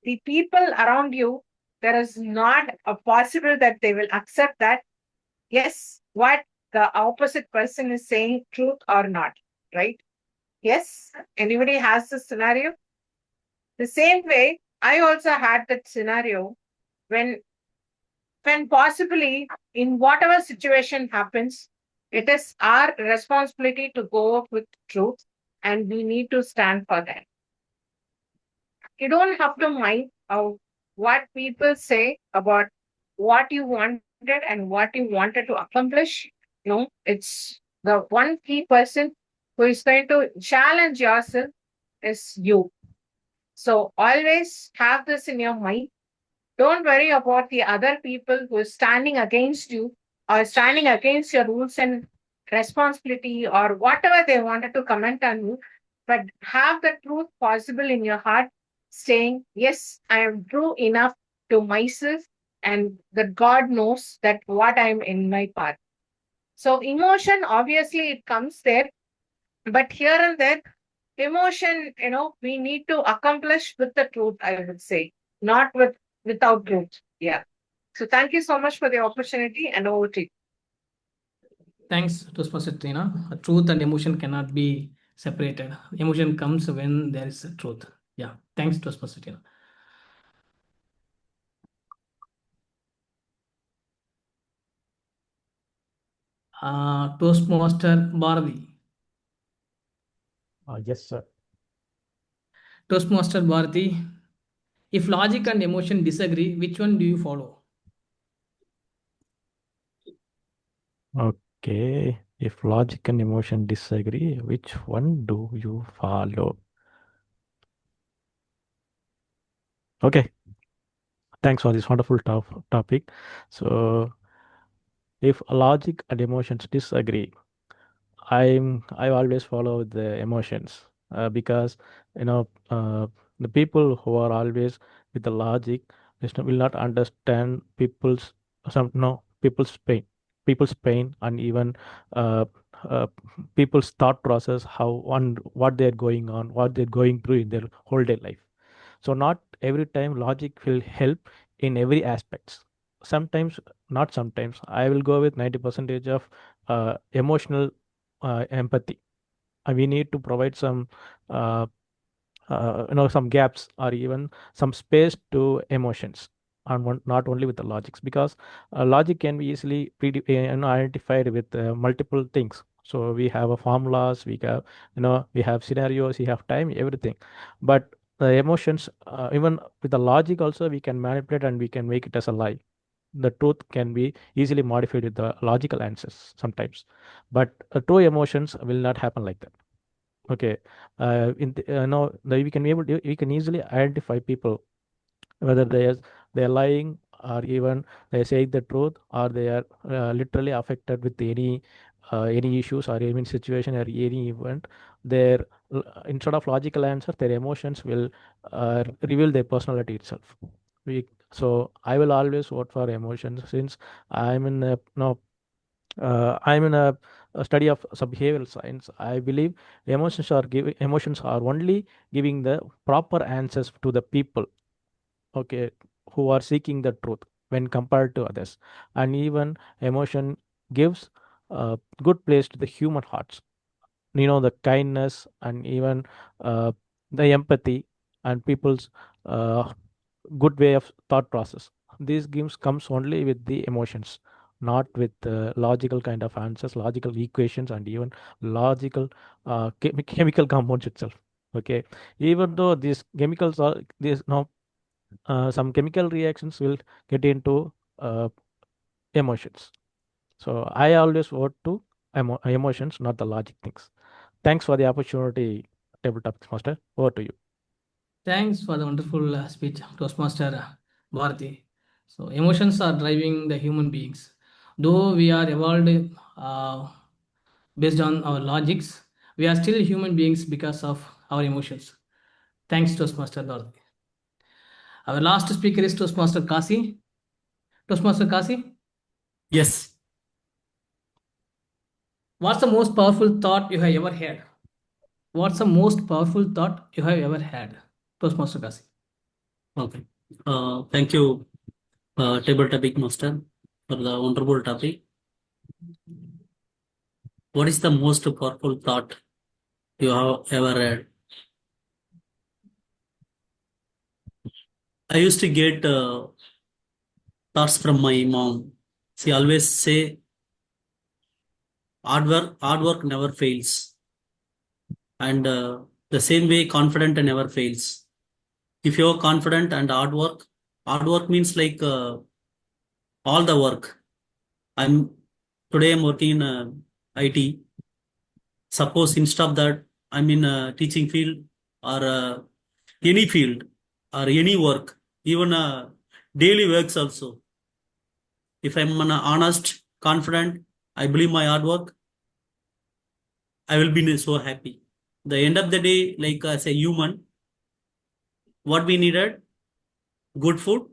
the people around you, there is not a possible that they will accept that, yes, what the opposite person is saying, truth or not, right? Yes, anybody has this scenario? The same way, I also had that scenario when possibly in whatever situation happens, it is our responsibility to go up with truth and we need to stand for that. You don't have to mind what people say about what you wanted and what you wanted to accomplish. No, it's the one key person who is going to challenge yourself is you. So always have this in your mind. Don't worry about the other people who is standing against you or standing against your rules and responsibility or whatever they wanted to comment on you. But have the truth possible in your heart, saying, yes, I am true enough to myself and that God knows that what I am in my path. So emotion, obviously, it comes there, but here and there, emotion, we need to accomplish with the truth, I would say, not without truth. Yeah. So thank you so much for the opportunity and over to you. Thanks, Toastmaster Tina. Truth and emotion cannot be separated. Emotion comes when there is a truth. Yeah. Thanks, Toastmaster Tina. Toastmaster Bharati. Yes, sir. Toastmaster Bharati, if logic and emotion disagree, which one do you follow? Okay. If logic and emotion disagree, which one do you follow? Okay. Thanks for this wonderful topic. So, if logic and emotions disagree, I always follow the emotions because you know the people who are always with the logic will not understand people's pain and even uh, uh, people's thought process, how on what they're going on, what they're going through in their whole day life. So not every time logic will help in every aspects. Sometimes, not sometimes, I will go with 90 percentage of emotional empathy. We need to provide some uh, some gaps or even some space to emotions, and not only with the logics, because logic can be easily identified with multiple things. So we have a formulas, we have we have scenarios, we have time, everything. But the emotions, even with the logic also, we can manipulate and we can make it as a lie. The truth can be easily modified with the logical answers sometimes, but true emotions will not happen like that. Okay, in the, no, we can be able to, we can easily identify people whether they are lying or even they are saying the truth, or they are literally affected with any issues or any situation or any event. Their instead of logical answer, their emotions will reveal their personality itself. So I will always vote for emotions, since I'm in a no I'm in a study of some behavioral science. I believe emotions are only giving the proper answers to the people, okay, who are seeking the truth when compared to others. And even emotion gives a good place to the human hearts, the kindness and even uh, the empathy and people's uh, good way of thought process. These games comes only with the emotions, not with logical kind of answers, logical equations, and even logical chemical compounds itself. Okay, even though these chemicals are these now some chemical reactions will get into emotions. So I always vote to emotions, not the logic things. Thanks for the opportunity, tabletop master. Over to you. Thanks for the wonderful speech, Toastmaster Bharati. So, emotions are driving the human beings. Though we are evolved based on our logics, we are still human beings because of our emotions. Thanks, Toastmaster Bharati. Our last speaker is Toastmaster Kasi. Toastmaster Kasi, Yes. what's the most powerful thought you have ever had? What's the most powerful thought you have ever had? Toastmaster Kasi. Okay. Thank you, Table Topic Master, for the wonderful topic. What is the most powerful thought you have ever had? I used to get thoughts from my mom. She always say, hard work never fails. And the same way, confident never fails. If you're confident and hard work means like all the work. Today I'm working in IT. Suppose instead of that, I'm in a teaching field or any field or any work, even daily works also. If I'm honest, confident, I believe my hard work, I will be so happy. The end of the day, like as a human, what we needed, good food,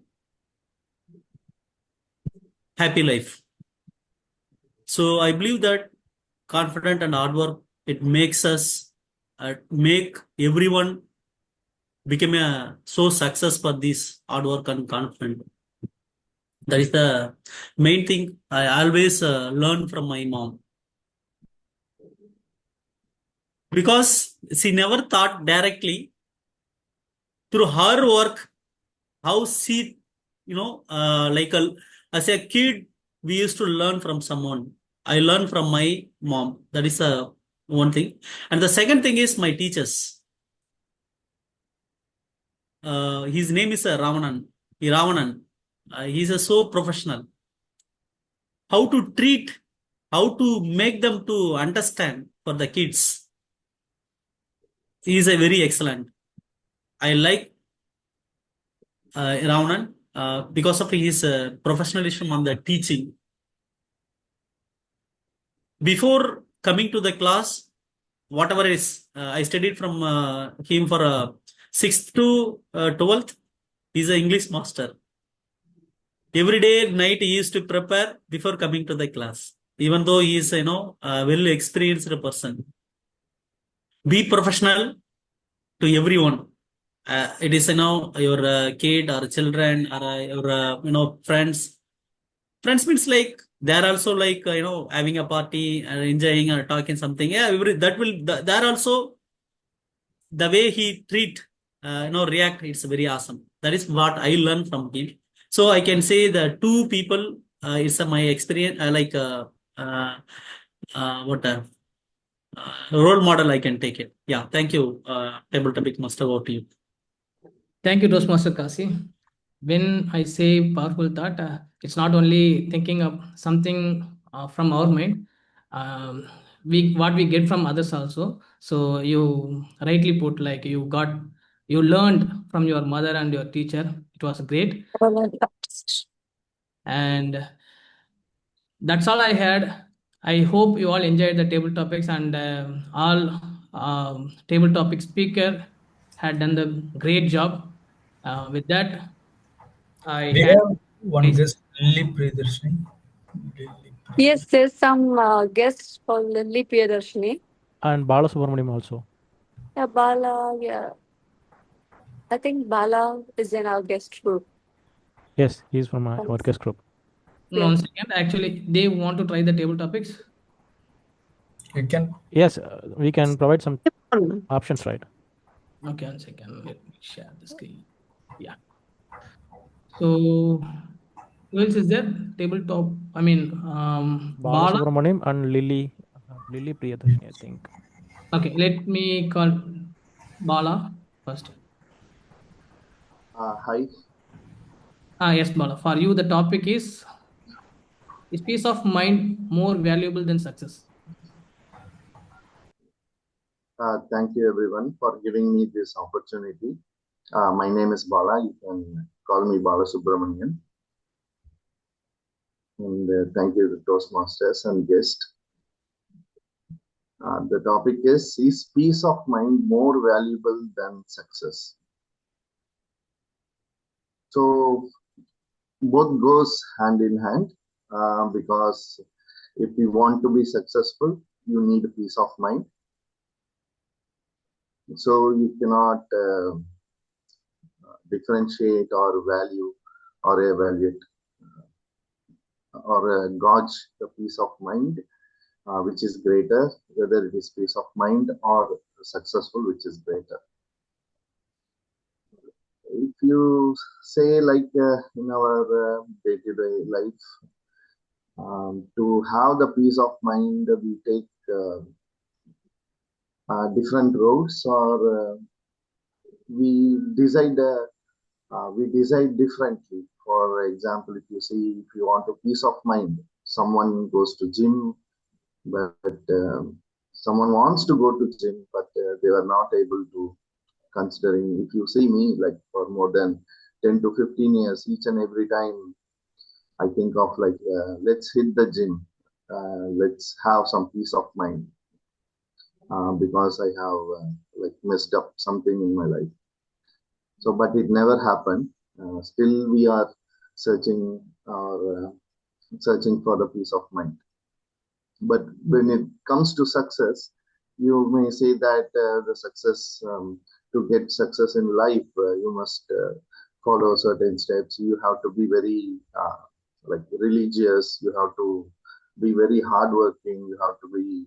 happy life. So I believe that confident and hard work, it makes us make everyone become a so success for this hard work and confident. That is the main thing I always learn from my mom, because she never thought directly through her work how she, like as a kid we used to learn from someone, I learn from my mom. That is one thing. And the second thing is my teachers. His name is Ravanan. Ravanan. He's so professional. How to treat, how to make them to understand for the kids. He is a very excellent. I like Ravanan because of his professionalism on the teaching. Before coming to the class, whatever is, I studied from him for 6th to 12th. He's an English master. Every day night he used to prepare before coming to the class. Even though he is, a well experienced person. Be professional to everyone. It is, your kid or children or your, friends. Friends means like they're also like, having a party and enjoying or talking something. Yeah, they're also the way he treat, react. It's very awesome. That is what I learned from him. So I can say the two people is my experience. What a role model I can take it. Yeah, thank you, Table Topic Master. Over to you. Thank you, Toastmaster Kasi. When I say powerful thought, it's not only thinking of something from our mind, what we get from others also. So you rightly put, like you learned from your mother and your teacher. It was great. And that's all I had. I hope you all enjoyed the table topics, and all table topic speaker had done the great job. With that, I We had have one please. guest, Lily Priyadarshini. Lily Yes, there's some guests for Lily Priyadarshini. And Balasubramaniam also. Yeah, Bala. Yeah, I think Bala is in our guest group. Yes, he's from my workers group. No, 1 second. Actually, they want to try the table topics. You can. Yes, we can provide some options, right? Okay, 1 second. Let me share the screen. Yeah. So, who else is there? Tabletop. I mean, Bala. Balasubramaniam and Lily Priyadarshini, I think. Okay, let me call Bala first. Hi. Yes, Bala. For you, the topic is peace of mind more valuable than success? Thank you, everyone, for giving me this opportunity. My name is Bala. You can call me Bala Subramanian. And thank you to Toastmasters and guests. The topic is peace of mind more valuable than success? So both goes hand in hand because if you want to be successful, you need a peace of mind. So you cannot differentiate or value or evaluate or gauge the peace of mind which is greater, whether it is peace of mind or successful, which is greater. If you say like in our day-to-day life, to have the peace of mind, we take different roads or we decide differently. For example, if you want a peace of mind, someone goes to gym, but someone wants to go to gym, but they are not able to. Considering, if you see me, like for more than 10 to 15 years, each and every time I think of like, let's hit the gym, let's have some peace of mind because I have like messed up something in my life. So, but it never happened. Still, we are searching or searching for the peace of mind. But when it comes to success, you may say that the success, to get success in life, you must follow certain steps. You have to be very like religious. You have to be very hardworking. You have to be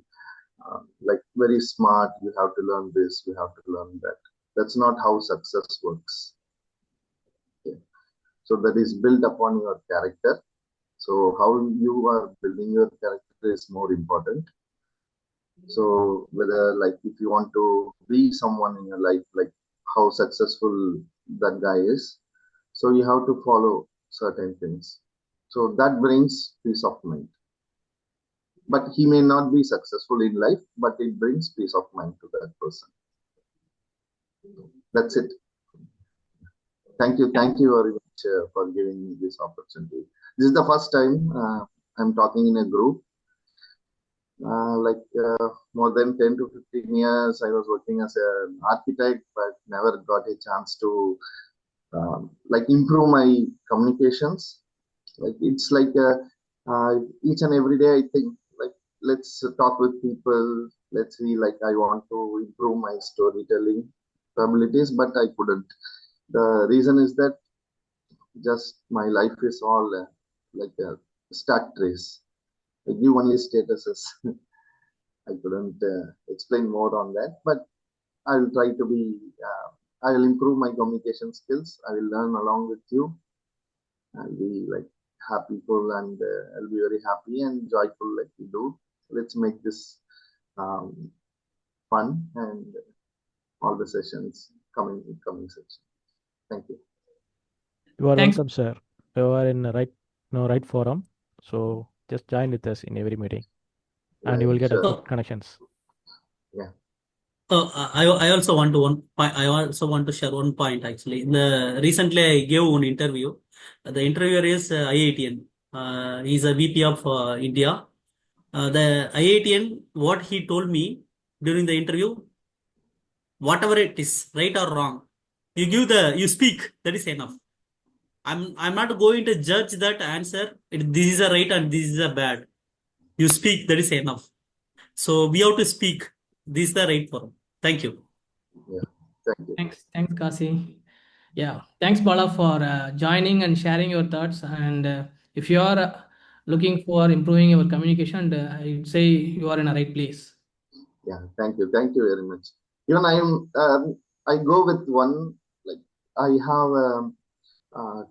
like very smart. You have to learn this. You have to learn that. That's not how success works. Okay. So that is built upon your character. So how you are building your character is more important. So whether like if you want to be someone in your life, like how successful that guy is, so you have to follow certain things. So that brings peace of mind. But he may not be successful in life, but it brings peace of mind to that person. That's it. Thank you very much for giving me this opportunity. This is the first time I'm talking in a group. More than 10 to 15 years, I was working as an architect, but never got a chance to improve my communications. Like it's like each and every day I think like let's talk with people. Let's see, like I want to improve my storytelling abilities, but I couldn't. The reason is that just my life is all like a stack trace. I give only statuses. I couldn't explain more on that, but I will try to be. I will improve my communication skills. I will learn along with you. I'll be like happyful and I'll be very happy and joyful like we do. Let's make this fun and all the sessions coming sessions. Thank you. You are Thanks. welcome, sir. You are in the right forum. So just join with us in every meeting, and you will get a good connections. Yeah. I also want to share one point actually. Recently I gave one interview. The interviewer is IITian. He's a VP of India. The IITian, what he told me during the interview, whatever it is, right or wrong, you speak. That is enough. I'm not going to judge that answer. This is a right and this is a bad. You speak. That is enough. So we have to speak. This is the right forum. Thank you. Yeah. Thank you. Thanks, Kasi. Yeah, thanks, Bala, for joining and sharing your thoughts. And if you are looking for improving your communication, I'd say you are in a right place. Yeah, thank you very much. Even I go with one, like I have a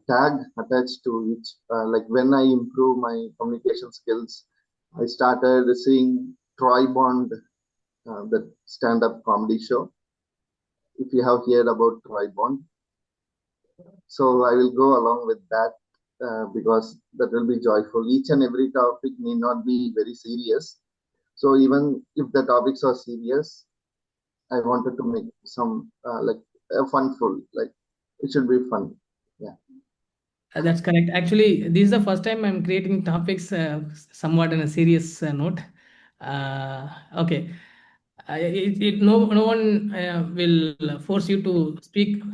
tag attached to each. Like when I improve my communication skills, I started seeing Troy Bond, the stand-up comedy show. If you have heard about Troy Bond, so I will go along with that because that will be joyful. Each and every topic may not be very serious. So even if the topics are serious, I wanted to make some funful, like it should be fun. Yeah. That's correct. Actually, this is the first time I'm creating topics somewhat in a serious note. Okay. No one will force you to speak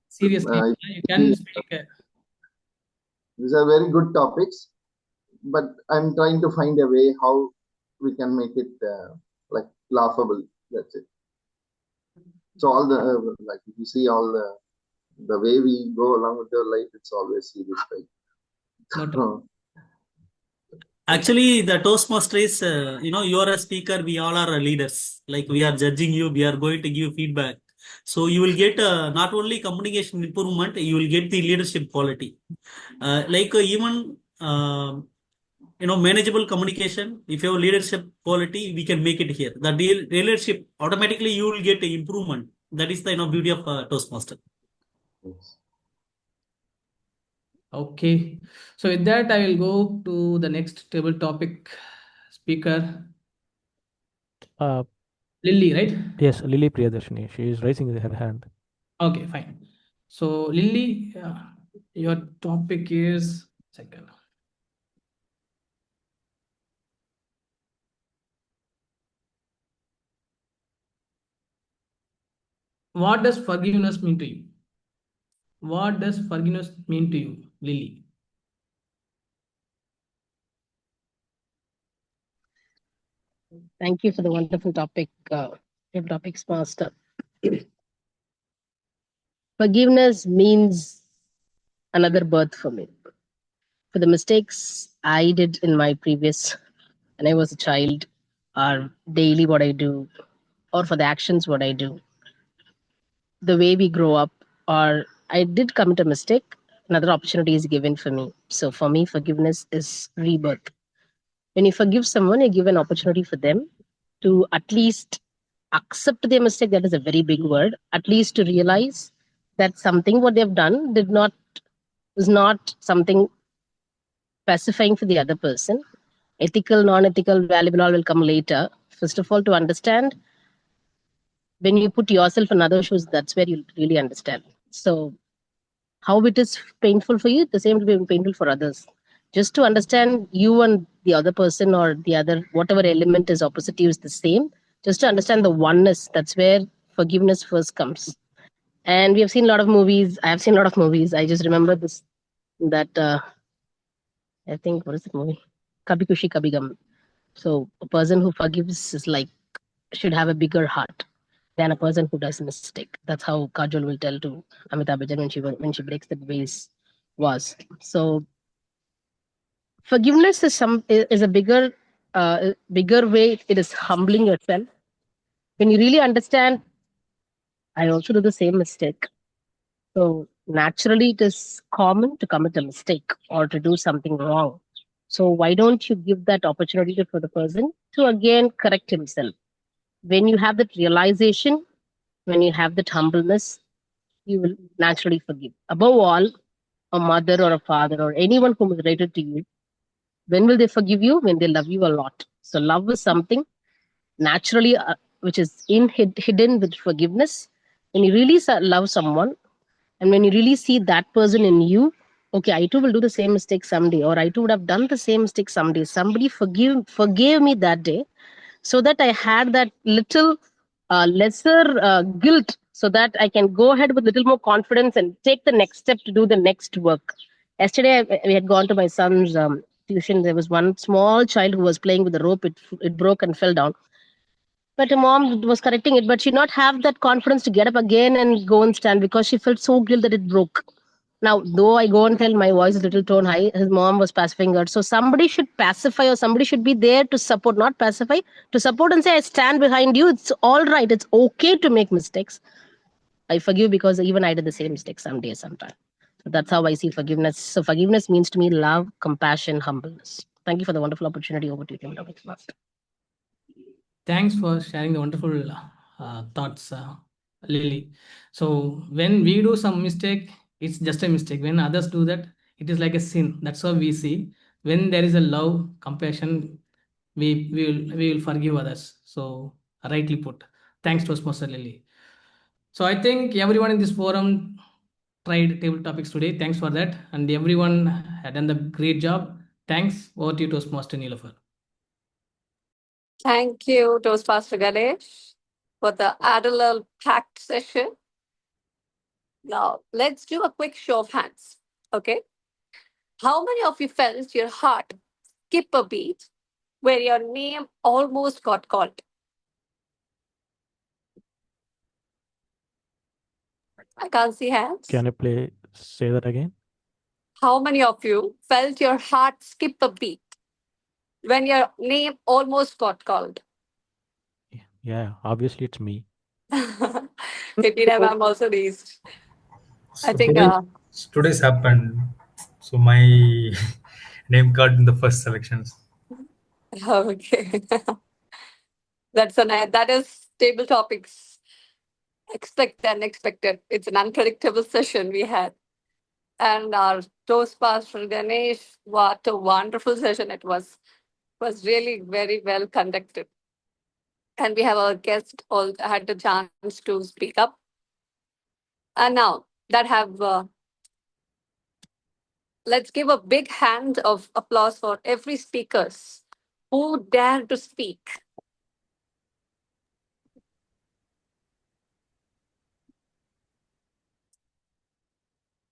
seriously. You can speak. These are very good topics, but I'm trying to find a way how we can make it like laughable. That's it. So all the like if you see all the way we go along with your life, it's always serious, right? Actually, the Toastmaster is, you are a speaker, we all are leaders. Like we are judging you, we are going to give feedback. So you will get not only communication improvement, you will get the leadership quality. Manageable communication. If you have leadership quality, we can make it here. The leadership, automatically you will get improvement. That is the beauty of Toastmaster. Okay, so with that, I will go to the next table topic speaker. Lily, right? Yes, Lily Priyadarshini. She is raising her hand. Okay, fine. So Lily, your topic is second. What does forgiveness mean to you? What does forgiveness mean to you, Lily? Thank you for the wonderful topic, topics master. Forgiveness means another birth for me. For the mistakes I did in my previous, when I was a child, or daily what I do, or for the actions what I do, the way we grow up, or I did commit a mistake, another opportunity is given for me. So for me, forgiveness is rebirth. When you forgive someone, you give an opportunity for them to at least accept their mistake. That is a very big word. At least to realize that something what they've done was not something pacifying for the other person. Ethical, non-ethical, valuable, all will come later. First of all, to understand, when you put yourself in other shoes, that's where you really understand. So how it is painful for you, the same will be painful for others. Just to understand you and the other person or the other, whatever element is opposite to you is the same. Just to understand the oneness, that's where forgiveness first comes. And we have seen a lot of movies. I have seen a lot of movies. I just remember that I think, what is the movie? Kabhi Khushi Kabhi Gum. So a person who forgives is like, should have a bigger heart than a person who does a mistake. That's how Kajol will tell to Amitabh Bachchan when she breaks the vase. So forgiveness is a bigger way. It is humbling yourself. When you really understand, I also do the same mistake. So naturally, it is common to commit a mistake or to do something wrong. So why don't you give that opportunity for the person to again correct himself? When you have that realization, when you have that humbleness, you will naturally forgive. Above all, a mother or a father or anyone who is related to you, when will they forgive you? When they love you a lot. So love is something naturally which is hidden with forgiveness. When you really love someone, and when you really see that person in you, okay, I too will do the same mistake someday, or I too would have done the same mistake someday. Somebody forgave me that day, so that I had that little lesser guilt, so that I can go ahead with little more confidence and take the next step to do the next work. Yesterday, we had gone to my son's tuition. There was one small child who was playing with the rope. It broke and fell down. But her mom was correcting it, but she did not have that confidence to get up again and go and stand because she felt so guilt that it broke. Now, though I go and tell my voice is a little tone high, his mom was pacifying her. So somebody should pacify, or somebody should be there to support, not pacify, to support and say, I stand behind you. It's all right. It's okay to make mistakes. I forgive because even I did the same mistake someday, sometime. So that's how I see forgiveness. So forgiveness means to me love, compassion, humbleness. Thank you for the wonderful opportunity. Over to you, Topics Master. Thanks for sharing the wonderful thoughts, Lily. So when we do some mistake, it's just a mistake. When others do that, it is like a sin. That's how we see. When there is a love, compassion, we will forgive others. So rightly put. Thanks to us, Master Lily. So I think everyone in this forum tried table topics today. Thanks for that. And everyone had done the great job. Thanks. Over to you, Toastmaster Neelafar. Thank you, Toastmaster Ganesh, for the Adderall packed session. Now, let's do a quick show of hands. Okay. How many of you felt your heart skip a beat where your name almost got called? I can't see hands. Can you say that again? How many of you felt your heart skip a beat when your name almost got called? Yeah, obviously it's me. Katina ma'am also raised. I So think today's happened. So my name card in the first selections. okay. That is table topics. Expect the unexpected. It's an unpredictable session we had. And our Toastmaster Ganesh, what a wonderful session it was. It was really very well conducted. And we have our guest all had the chance to speak up. And now that have, let's give a big hand of applause for every speakers who dare to speak.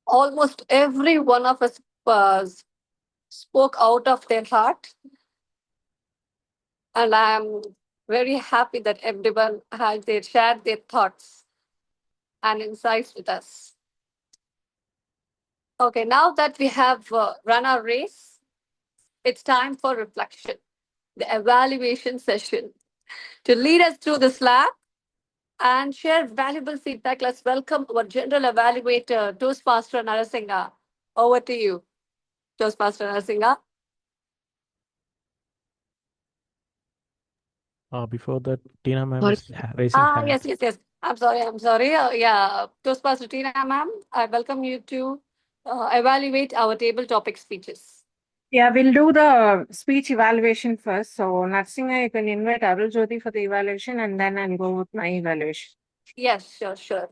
Almost every one of us spoke out of their heart. And I'm very happy that everyone has shared their thoughts and insights with us. Okay, now that we have run our race, it's time for reflection, the evaluation session. To lead us through this lab and share valuable feedback, let's welcome our general evaluator, Toastmaster Narasingha. Over to you, Toastmaster Narasimha. Before that, Tina ma'am Sorry. is raising hand. Yes. I'm sorry. Yeah, Toastmaster Tina ma'am, I welcome you to evaluate our table topic speeches. Yeah, we'll do the speech evaluation first. So, Narsinga, you can invite Arul Jyoti for the evaluation, and then I'll go with my evaluation. Yes, sure.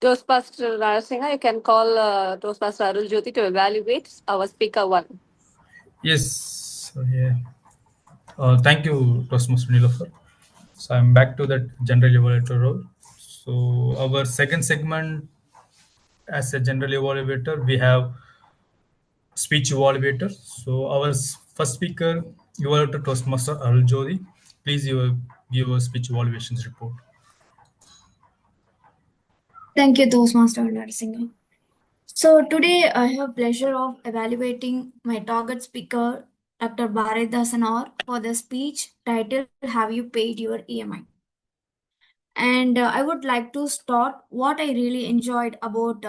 Toastmaster Narasimha, you can call Toastmaster Arul Jyoti to evaluate our speaker one. Yes. So, yeah. Thank you, Toastmaster Nilofer. So I'm back to that general evaluator role. So our second segment as a general evaluator, we have speech evaluator. So our first speaker, evaluator Toastmaster Arul Jodi. Please give a speech evaluations report. Thank you, Toastmaster Narasimha. So today I have pleasure of evaluating my target speaker, Dr. Bharatdasan for the speech titled "Have You Paid Your EMI?" And I would like to start what I really enjoyed about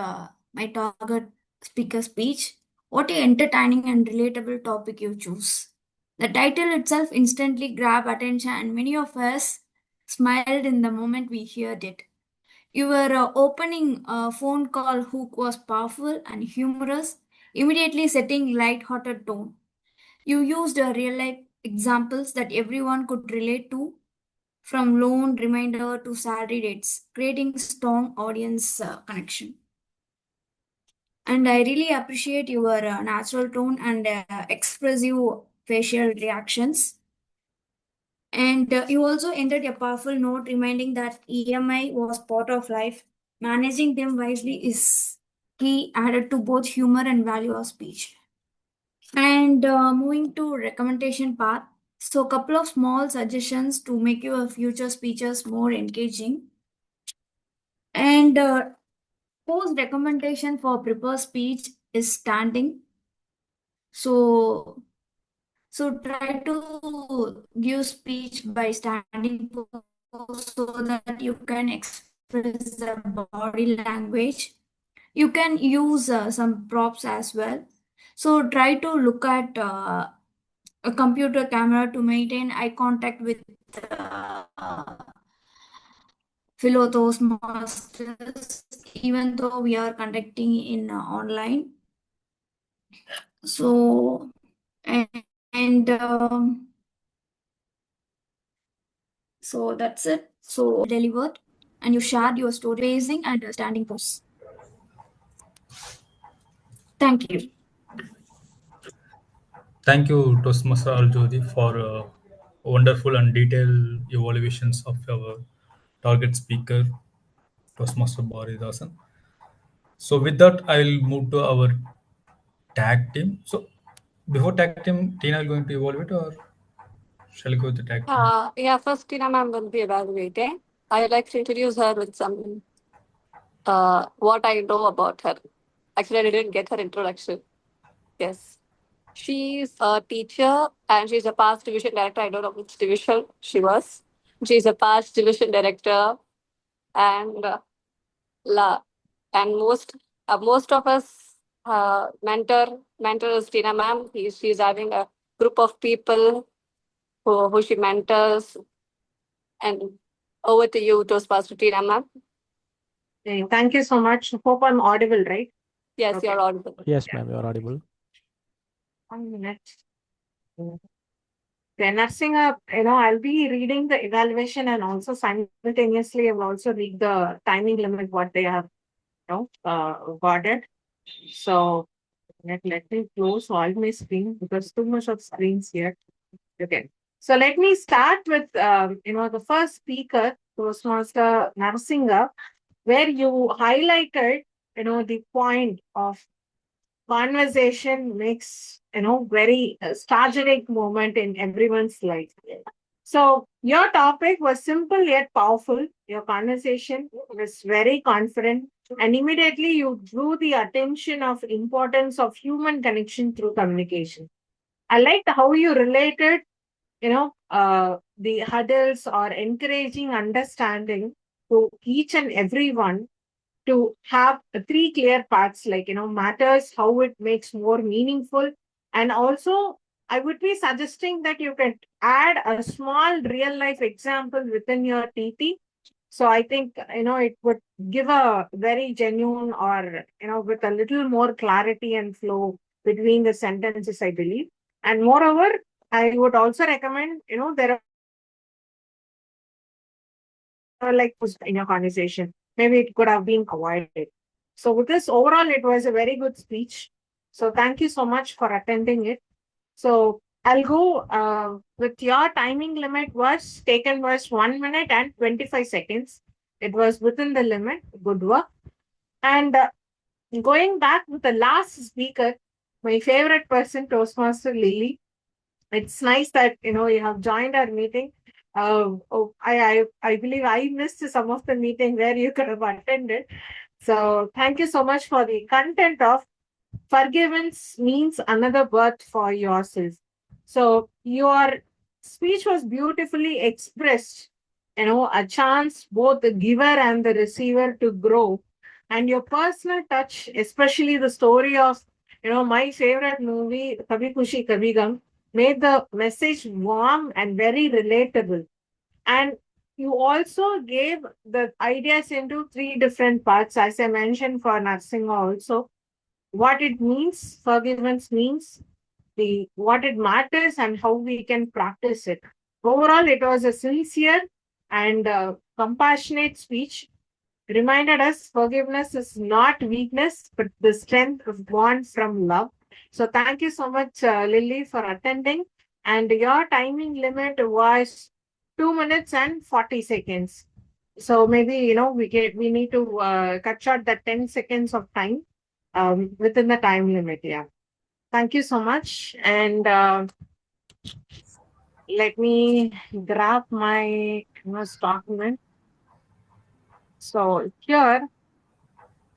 my target speaker speech. What a entertaining and relatable topic you choose. The title itself instantly grabbed attention, and many of us smiled in the moment we heard it. Your opening phone call hook was powerful and humorous, immediately setting light-hearted tone. You used real-life examples that everyone could relate to, from loan reminder to salary dates, creating strong audience connection. And I really appreciate your natural tone and expressive facial reactions. And you also ended a powerful note reminding that EMI was part of life. Managing them wisely is key, added to both humor and value of speech. And moving to recommendation part. So a couple of small suggestions to make your future speeches more engaging. And post recommendation for prepare speech is standing. So try to give speech by standing pose so that you can express the body language. You can use some props as well. So try to look at a computer camera to maintain eye contact with fellow Toastmasters, even though we are conducting in online. So, and so that's it. So delivered, and you shared your story, raising and standing pose. Thank you. Thank you, Toastmaster Arul Jodi, for wonderful and detailed evaluations of our target speaker, Toastmaster Bharatdasan. So with that, I'll move to our tag team. So before tag team, Tina is going to evaluate, or shall I go with the tag team? First Tina ma'am will be evaluating. I would like to introduce her with some what I know about her. Actually, I didn't get her introduction. Yes. She's a teacher and she's a past division director. I don't know which division she was. She's a past division director, and most of us mentor is Tina ma'am. She's having a group of people who she mentors. And over to you, Toastmaster Tina ma'am. Thank you so much. Hope I'm audible, right? Yes, Okay. you're audible. Yes, ma'am, you're audible. 1 minute. Okay, Narsinga, I'll be reading the evaluation and also simultaneously I will also read the timing limit what they have, got it. So let me close all my screen because too much of screens here. Okay. So let me start with the first speaker, Toastmaster Narsinga, where you highlighted the point of conversation makes very strategic moment in everyone's life. So your topic was simple yet powerful. Your conversation was very confident, and immediately you drew the attention of importance of human connection through communication. I liked how you related the hurdles or encouraging understanding to each and everyone to have three clear parts, like, matters, how it makes more meaningful. And also, I would be suggesting that you can add a small real life example within your TT. So I think, it would give a very genuine, or, with a little more clarity and flow between the sentences, I believe. And moreover, I would also recommend, there are like in your conversation, maybe it could have been avoided. So with this, overall, it was a very good speech. So thank you so much for attending it. So I'll go with your timing limit was 1 minute and 25 seconds. It was within the limit. Good work. And going back with the last speaker, my favorite person, Toastmaster Lily. It's nice that you have joined our meeting. I believe I missed some of the meeting where you could have attended. So thank you so much for the content of forgiveness means another birth for yourself. So your speech was beautifully expressed, a chance both the giver and the receiver to grow. And your personal touch, especially the story of, my favorite movie, Kabhi Khushi Kabhi Gum, made the message warm and very relatable. And you also gave the ideas into three different parts, as I mentioned for nursing also. What it means, forgiveness means, the what it matters, and how we can practice it. Overall, it was a sincere and compassionate speech. Reminded us forgiveness is not weakness, but the strength of born from love. So thank you so much, Lily, for attending. And your timing limit was 2 minutes and 40 seconds. So maybe, we need to cut short that 10 seconds of time within the time limit. Yeah. Thank you so much. And let me grab my document. So here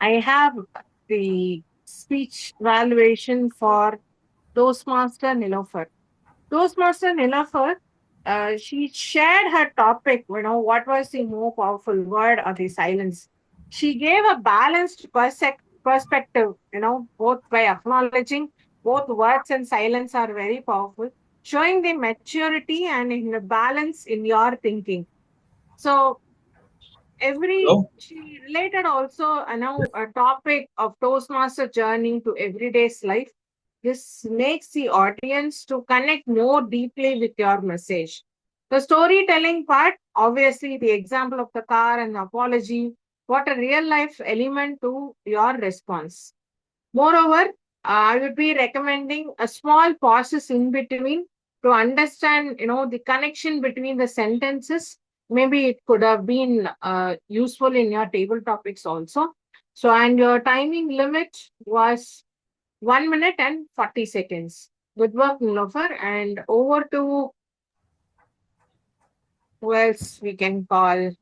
I have the speech evaluation for Toastmaster Nilofer. Toastmaster Nilofer, she shared her topic, what was the more powerful word or the silence. She gave a balanced perspective, both by acknowledging both words and silence are very powerful, showing the maturity and in the balance in your thinking. So Hello? she related also now a topic of Toastmaster journey to everyday's life. This makes the audience to connect more deeply with your message. The storytelling part, obviously the example of the car and the apology, what a real life element to your response. Moreover, I would be recommending a small pauses in between to understand, the connection between the sentences. Maybe it could have been useful in your table topics also. So, and your timing limit was 1 minute and 40 seconds. Good work, Nilofer. And over to who else we can call?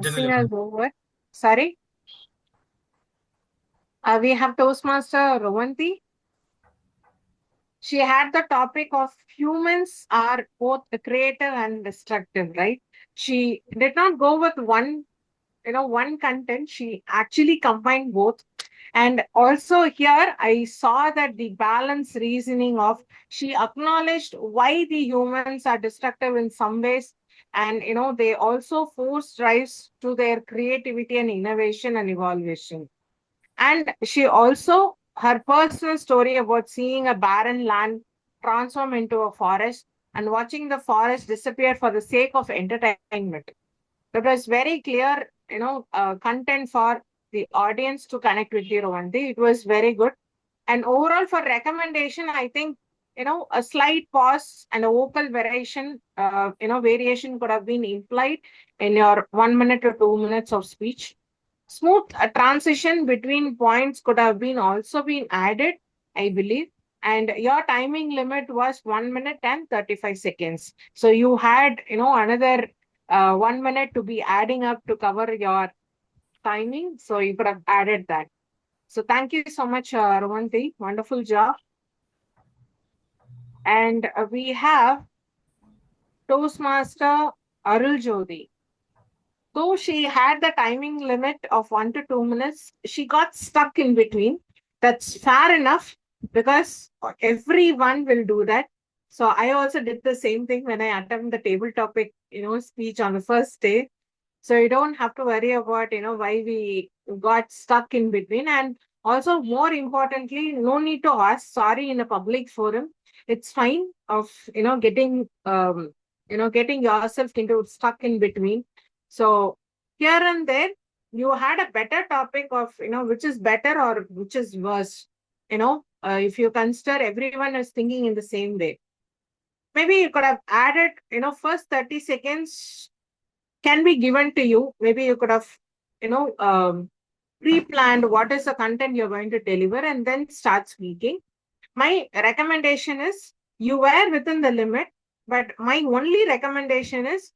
Singers over. Sorry. We have Toastmaster Rowanti. She had the topic of humans are both creative and destructive, right? She did not go with one content. She actually combined both. And also here, I saw that the balance reasoning of she acknowledged why the humans are destructive in some ways. And, they also force drives to their creativity and innovation and evaluation. And she also, her personal story about seeing a barren land transform into a forest and watching the forest disappear for the sake of entertainment. That was very clear, content for the audience to connect with you, Rowanti. It was very good. And overall, for recommendation, I think, a slight pause and a vocal variation could have been implied in your 1 minute or 2 minutes of speech. Smooth transition between points could have been also been added, I believe. And your timing limit was 1 minute and 35 seconds. So you had, another 1 minute to be adding up to cover your timing. So you could have added that. So thank you so much, Romanti. Wonderful job. And we have Toastmaster Arul Jodi. though she had the timing limit of 1 to 2 minutes, she got stuck in between. That's fair enough because everyone will do that. So I also did the same thing when I attempted the table topic, speech on the first day. So you don't have to worry about, why we got stuck in between. And also, more importantly, no need to ask sorry in a public forum. It's fine of, getting yourself into stuck in between. So here and there, you had a better topic of, which is better or which is worse. If you consider everyone is thinking in the same way. Maybe you could have added, first 30 seconds can be given to you. Maybe you could have, pre-planned what is the content you're going to deliver and then start speaking. My recommendation is you were within the limit, but my only recommendation is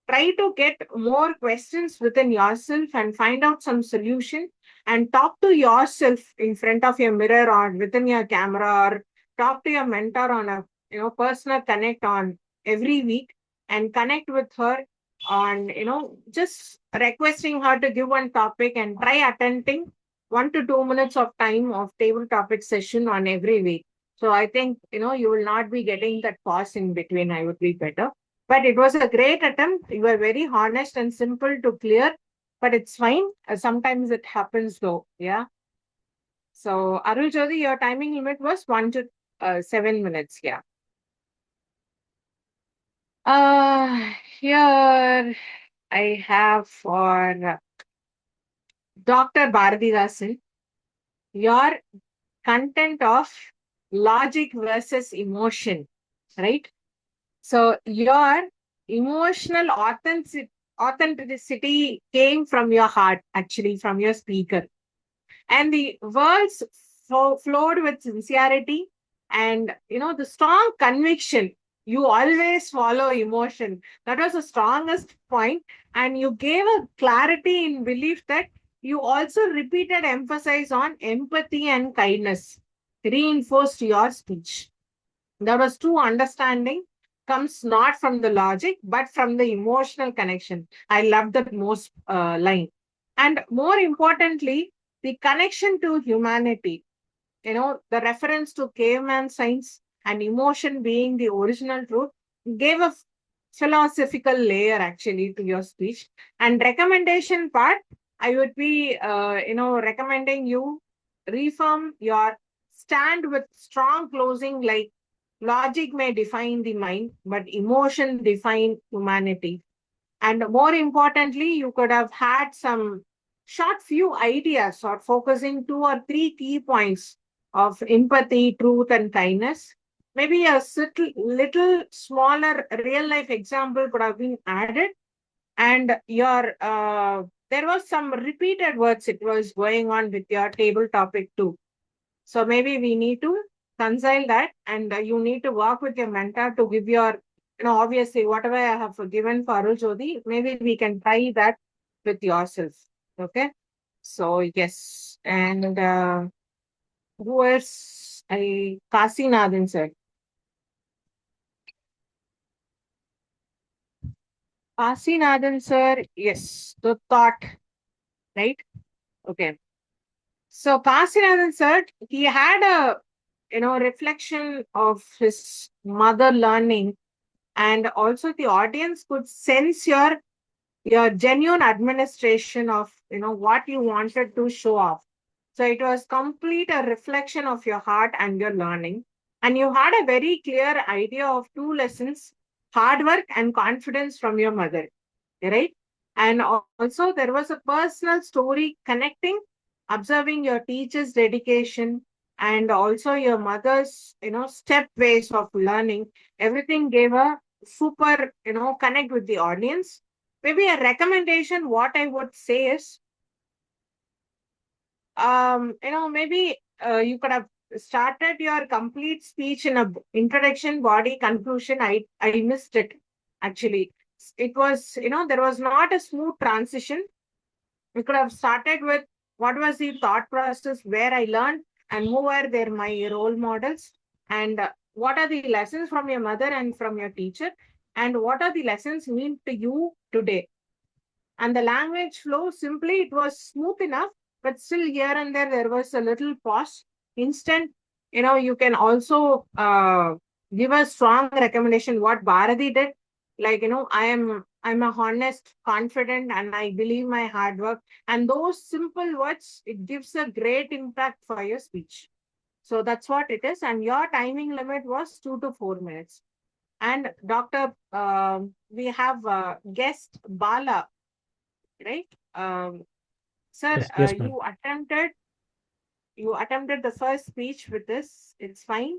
try to get more questions within yourself and find out some solution and talk to yourself in front of your mirror or within your camera or talk to your mentor on a personal connect on every week and connect with her on just requesting her to give one topic and try attending 1 to 2 minutes of time of table topic session on every week. So I think, you will not be getting that pause in between. I would be better. But it was a great attempt. You were very honest and simple to clear, but it's fine. Sometimes it happens though. Yeah. So Arul Jyoti, your timing limit was 1 to 7 minutes. Yeah. Here I have for Dr. Bharatidasan, your content of logic versus emotion, right? So your emotional authenticity came from your heart, actually, from your speaker. And the words flowed with sincerity and, the strong conviction. You always follow emotion. That was the strongest point. And you gave a clarity in belief that you also repeated emphasis on empathy and kindness, reinforced your speech. That was true understanding comes not from the logic, but from the emotional connection. I love that most line. And more importantly, the connection to humanity, the reference to caveman science and emotion being the original truth gave a philosophical layer actually to your speech. And recommendation part, I would be, recommending you reform your stand with strong closing like logic may define the mind, but emotion define humanity. And more importantly, you could have had some short few ideas or focusing 2 or 3 key points of empathy, truth, and kindness. Maybe a little smaller real life example could have been added. And there was some repeated words it was going on with your table topic too. So maybe we need to concile that and you need to work with your mentor to give your, obviously whatever I have given for Arul Jyoti, maybe we can try that with yourself. Okay. So yes. And who else? Kasinathan sir. Kasinathan sir, yes, the thought, right? Okay. So Kasinathan sir, he had a reflection of his mother learning, and also the audience could sense your genuine administration of what you wanted to show off. So it was complete a reflection of your heart and your learning, and you had a very clear idea of 2 lessons: hard work and confidence from your mother, right? And also there was a personal story connecting, observing your teacher's dedication and also your mother's step ways of learning. Everything gave a super connect with the audience. Maybe a recommendation what I would say is maybe you could have started your complete speech in a introduction, body, conclusion. I missed it actually. It was there was not a smooth transition. We could have started with what was the thought process, where I learned, and who were there my role models, and what are the lessons from your mother and from your teacher, and what are the lessons mean to you today. And the language flow, simply, it was smooth enough, but still here and there was a little pause. Instant, you can also give a strong recommendation what Bharati did. Like, I'm a honest, confident, and I believe my hard work. And those simple words, it gives a great impact for your speech. So that's what it is. And your timing limit was 2 to 4 minutes. And Dr. We have guest Bala, right? Sir, Yes, yes, ma'am. you attempted the first speech with this. It's fine.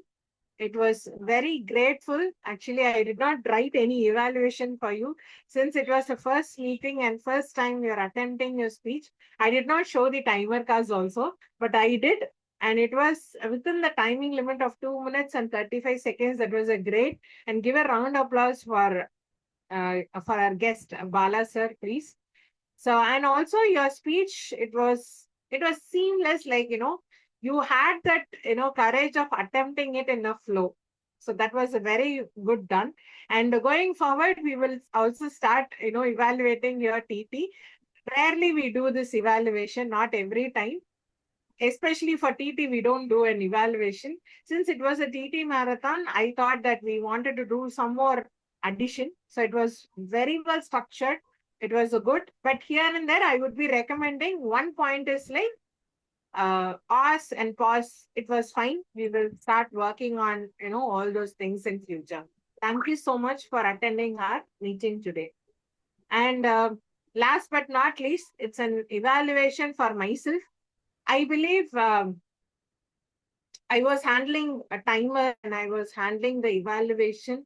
It was very grateful. Actually, I did not write any evaluation for you since it was the first meeting and first time you're attempting your speech. I did not show the timer cards also, but I did. And it was within the timing limit of 2 minutes and 35 seconds. That was a great. And give a round of applause for our guest, Bala sir, please. So, and also your speech, it was seamless, like, you had that, courage of attempting it in a flow. So that was a very good done. And going forward, we will also start, evaluating your TT. Rarely we do this evaluation, not every time. Especially for TT, we don't do an evaluation. Since it was a TT marathon, I thought that we wanted to do some more addition. So it was very well structured. It was a good, but here and there, I would be recommending one point is like pause and pause. It was fine. We will start working on, all those things in future. Thank you so much for attending our meeting today. And last but not least, it's an evaluation for myself. I believe I was handling a timer and I was handling the evaluation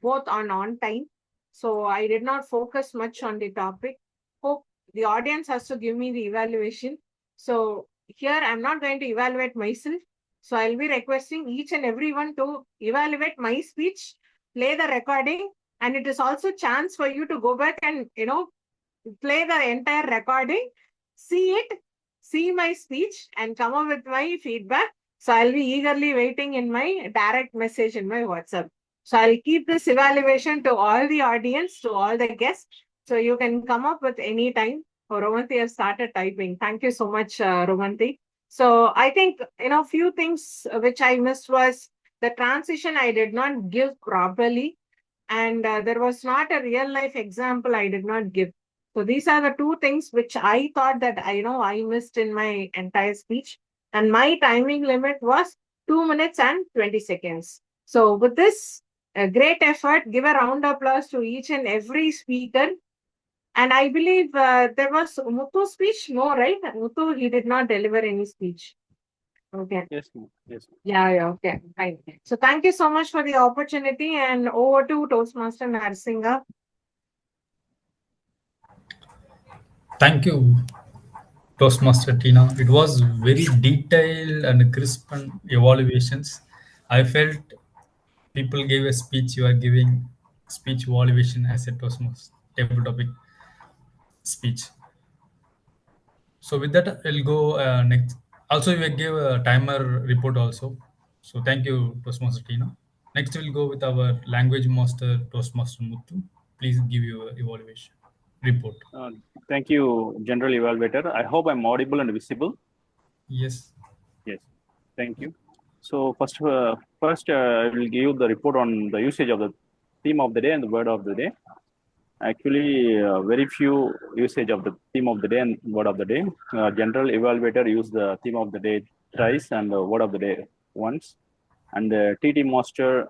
both on time. So I did not focus much on the topic. Hope the audience has to give me the evaluation. So here I'm not going to evaluate myself. So I'll be requesting each and everyone to evaluate my speech, play the recording, and it is also chance for you to go back and, play the entire recording, see it, see my speech, and come up with my feedback. So I'll be eagerly waiting in my direct message in my WhatsApp. So I'll keep this evaluation to all the audience, to all the guests. So you can come up with any time. Oh, Romanti has started typing. Thank you so much, Romanti. So I think, few things which I missed was the transition I did not give properly. And there was not a real life example I did not give. So these are the two things which I thought that I missed in my entire speech. And my timing limit was 2 minutes and 20 seconds. So with this great effort, give a round of applause to each and every speaker. And I believe there was Muthu's speech. No, right? Muthu, he did not deliver any speech. Okay. Yes, ma'am. Yes. Yeah, okay. Fine. So thank you so much for the opportunity, and over to Toastmaster Narsinga. Thank you, Toastmaster Tina. It was very detailed and crisp and evaluations. I felt people gave a speech. You are giving speech evaluation as a Toastmaster table topic speech. So with that, I'll go next. Also, we gave a timer report also. So thank you, Toastmaster Tina. Next, we'll go with our language master, Toastmaster Muthu. Please give your evaluation report. Thank you, General Evaluator. I hope I'm audible and visible. Yes. Yes. Thank you. So first, I will give you the report on the usage of the theme of the day and the word of the day. Actually, very few usage of the theme of the day and word of the day. General Evaluator used the theme of the day thrice and the word of the day once. And the TT Master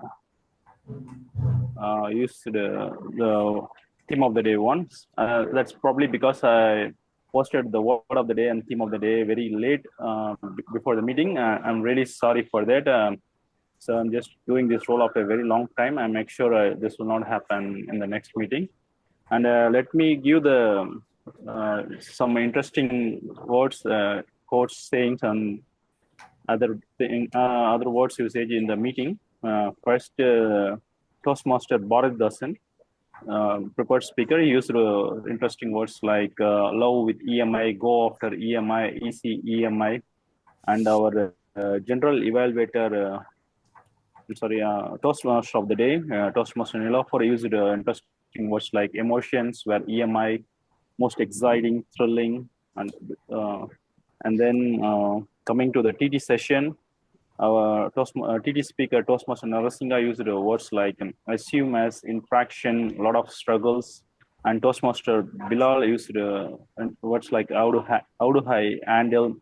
used the theme of the day once. That's probably because I posted the word of the day and theme of the day very late before the meeting. I'm really sorry for that. So I'm just doing this role after a very long time. I make sure this will not happen in the next meeting. And let me give the some interesting words, quotes, sayings, and other words usage in the meeting. First, Toastmaster Bharat Dasan, prepared speaker, he used interesting words like love with EMI, go after EMI, EC EMI, and our general evaluator. Toastmaster of the day, Toastmaster Nilofer used interesting words like emotions, where EMI, most exciting, thrilling, and then coming to the TT session, our TT speaker Toastmaster Narasinga used words like assume as infraction, a lot of struggles, and Toastmaster Bilal used words like how do I handle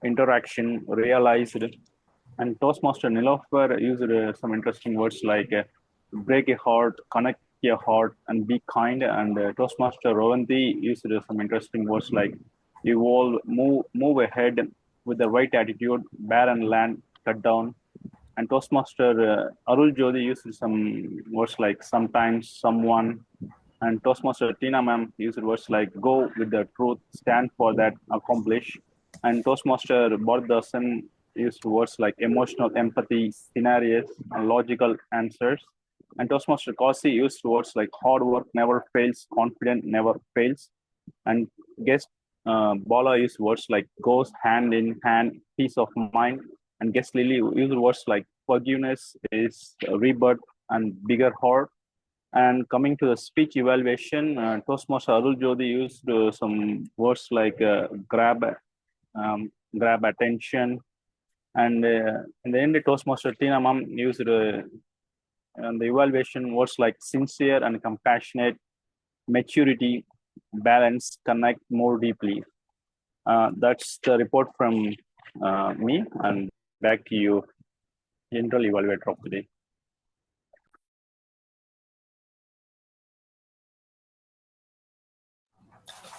interaction, realized, and Toastmaster Nilofer used some interesting words like break a heart, connect a heart, and be kind. And Toastmaster Rowanti used some interesting words like evolve, move ahead with the right attitude, bear and land, cut down. And Toastmaster Arul Jodi used some words like sometimes, someone. And Toastmaster Tina ma'am used words like go with the truth, stand for that, accomplish. And Toastmaster Bordasan used words like emotional empathy, scenarios, and logical answers. And Toastmaster Kasi used words like hard work never fails, confident never fails. And guest Bala used words like goes hand in hand, peace of mind. And guest Lily used words like forgiveness is rebirth and bigger heart. And coming to the speech evaluation, Toastmaster Arul Jodi used some words like grab attention. And in the end, Toastmaster Tina Ma'am used the evaluation words like sincere and compassionate, maturity, balance, connect more deeply. That's the report from me, and back to you, General Evaluator of the Day.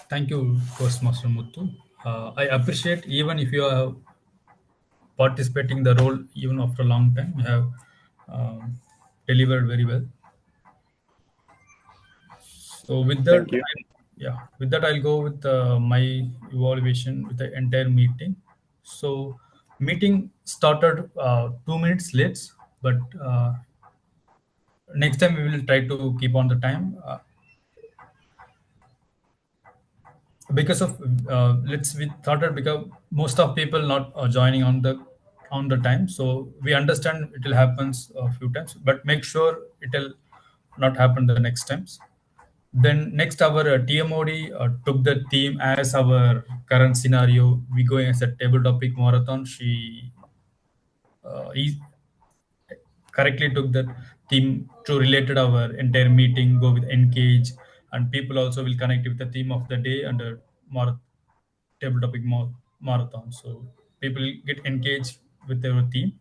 Thank you, Toastmaster Muthu. I appreciate even if you are participating the role even after a long time, you have delivered very well. So with that, with that I'll go with my evaluation with the entire meeting. So meeting started 2 minutes late, but next time we will try to keep on the time. Because of we started because most of people not joining on the time, so we understand it will happens a few times, but make sure it will not happen the next times. Then next our TMOD took the theme as our current scenario. We going as a table topic marathon. She correctly took that theme to related our entire meeting, go with engage, and people also will connect with the theme of the day and table topic marathon. So people get engaged with their theme.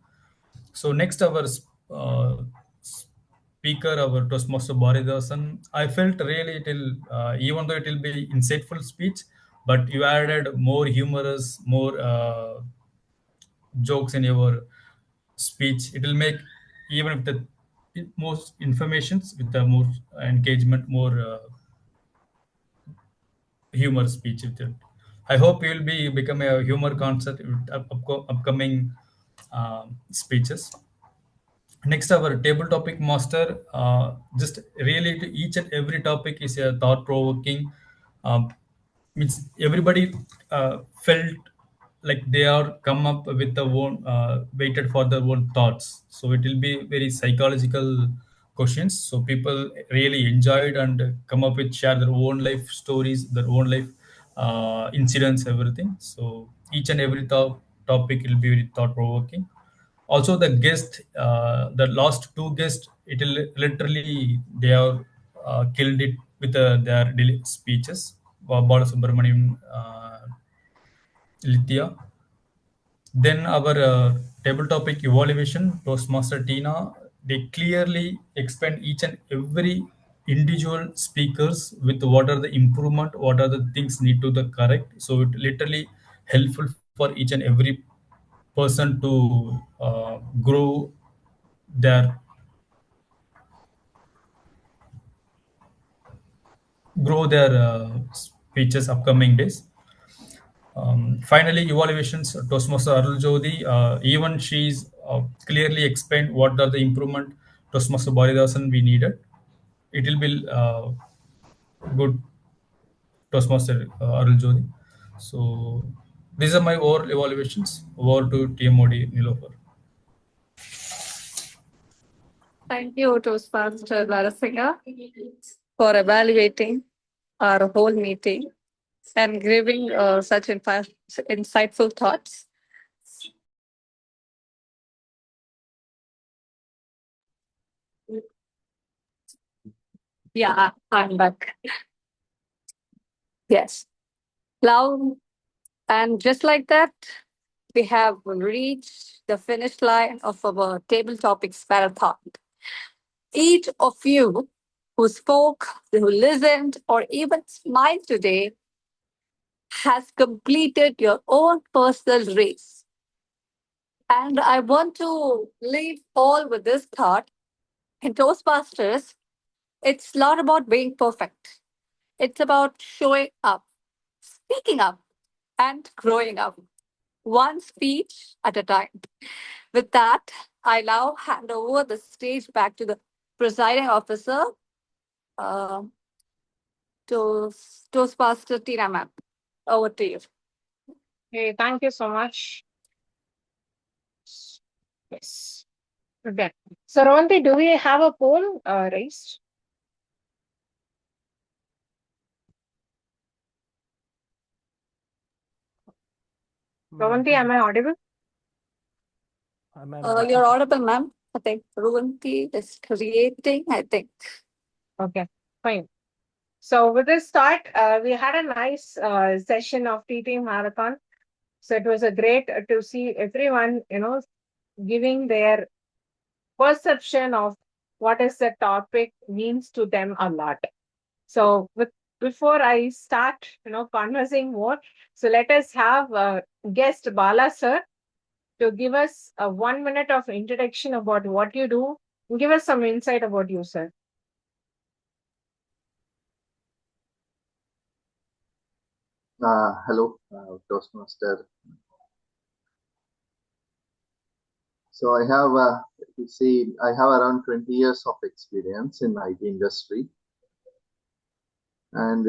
So next our speaker, our Toastmaster Baridasan, I felt really it will, even though it will be insightful speech, but you added more humorous, more jokes in your speech. It will make even if the most informations with the more engagement, more humor speech with it. I hope you will be become a humor concept with upcoming speeches. Next, our table topic master. Just really to each and every topic is a thought provoking. Means everybody felt like they are come up with the own waited for their own thoughts. So it will be very psychological questions. So people really enjoyed and come up with share their own life stories, their own life incidents, everything. So each and every topic will be very thought provoking. Also the guest, the last two guests, it will literally they have killed it with their speeches. Bala Subramanian, Lithia. Then our table topic evaluation, Toastmaster Tina, they clearly explain each and every individual speakers with what are the improvement, what are the things need to the correct. So it literally helpful for each and every person to their grow their speeches upcoming days. Finally, evaluations, Toastmaster Arul Jodi, even she's clearly explained what are the improvement Toastmaster Baridasan we needed. It will be good Toastmaster Arul Jodi. So these are my overall evaluations. Over to TMOD Nilofer. Thank you, Toastmaster Narasinga, for evaluating our whole meeting and giving such insightful thoughts. Yeah, I'm back. Yes. Now, and just like that, we have reached the finish line of our table topics marathon. Each of you who spoke, who listened, or even smiled today has completed your own personal race. And I want to leave all with this thought. In Toastmasters, it's not about being perfect. It's about showing up, speaking up, and growing up, one speech at a time. With that, I now hand over the stage back to the presiding officer, uh, Toastmaster Tina ma'am. Over to you. Okay, thank you so much. Yes. Okay. So, Ravanti, do we have a poll raised? Ravanti, am I audible? You're audible, ma'am. I think Ruvanti is creating, I think. Okay, fine. So with this start, we had a nice session of TT Marathon. So it was a great to see everyone, giving their perception of what is the topic means to them a lot. So before I start, conversing more, so let us have guest Bala sir to give us a 1 minute of introduction about what you do. Give us some insight about you, sir. Hello, Toastmaster. So I have, I have around 20 years of experience in IT industry. And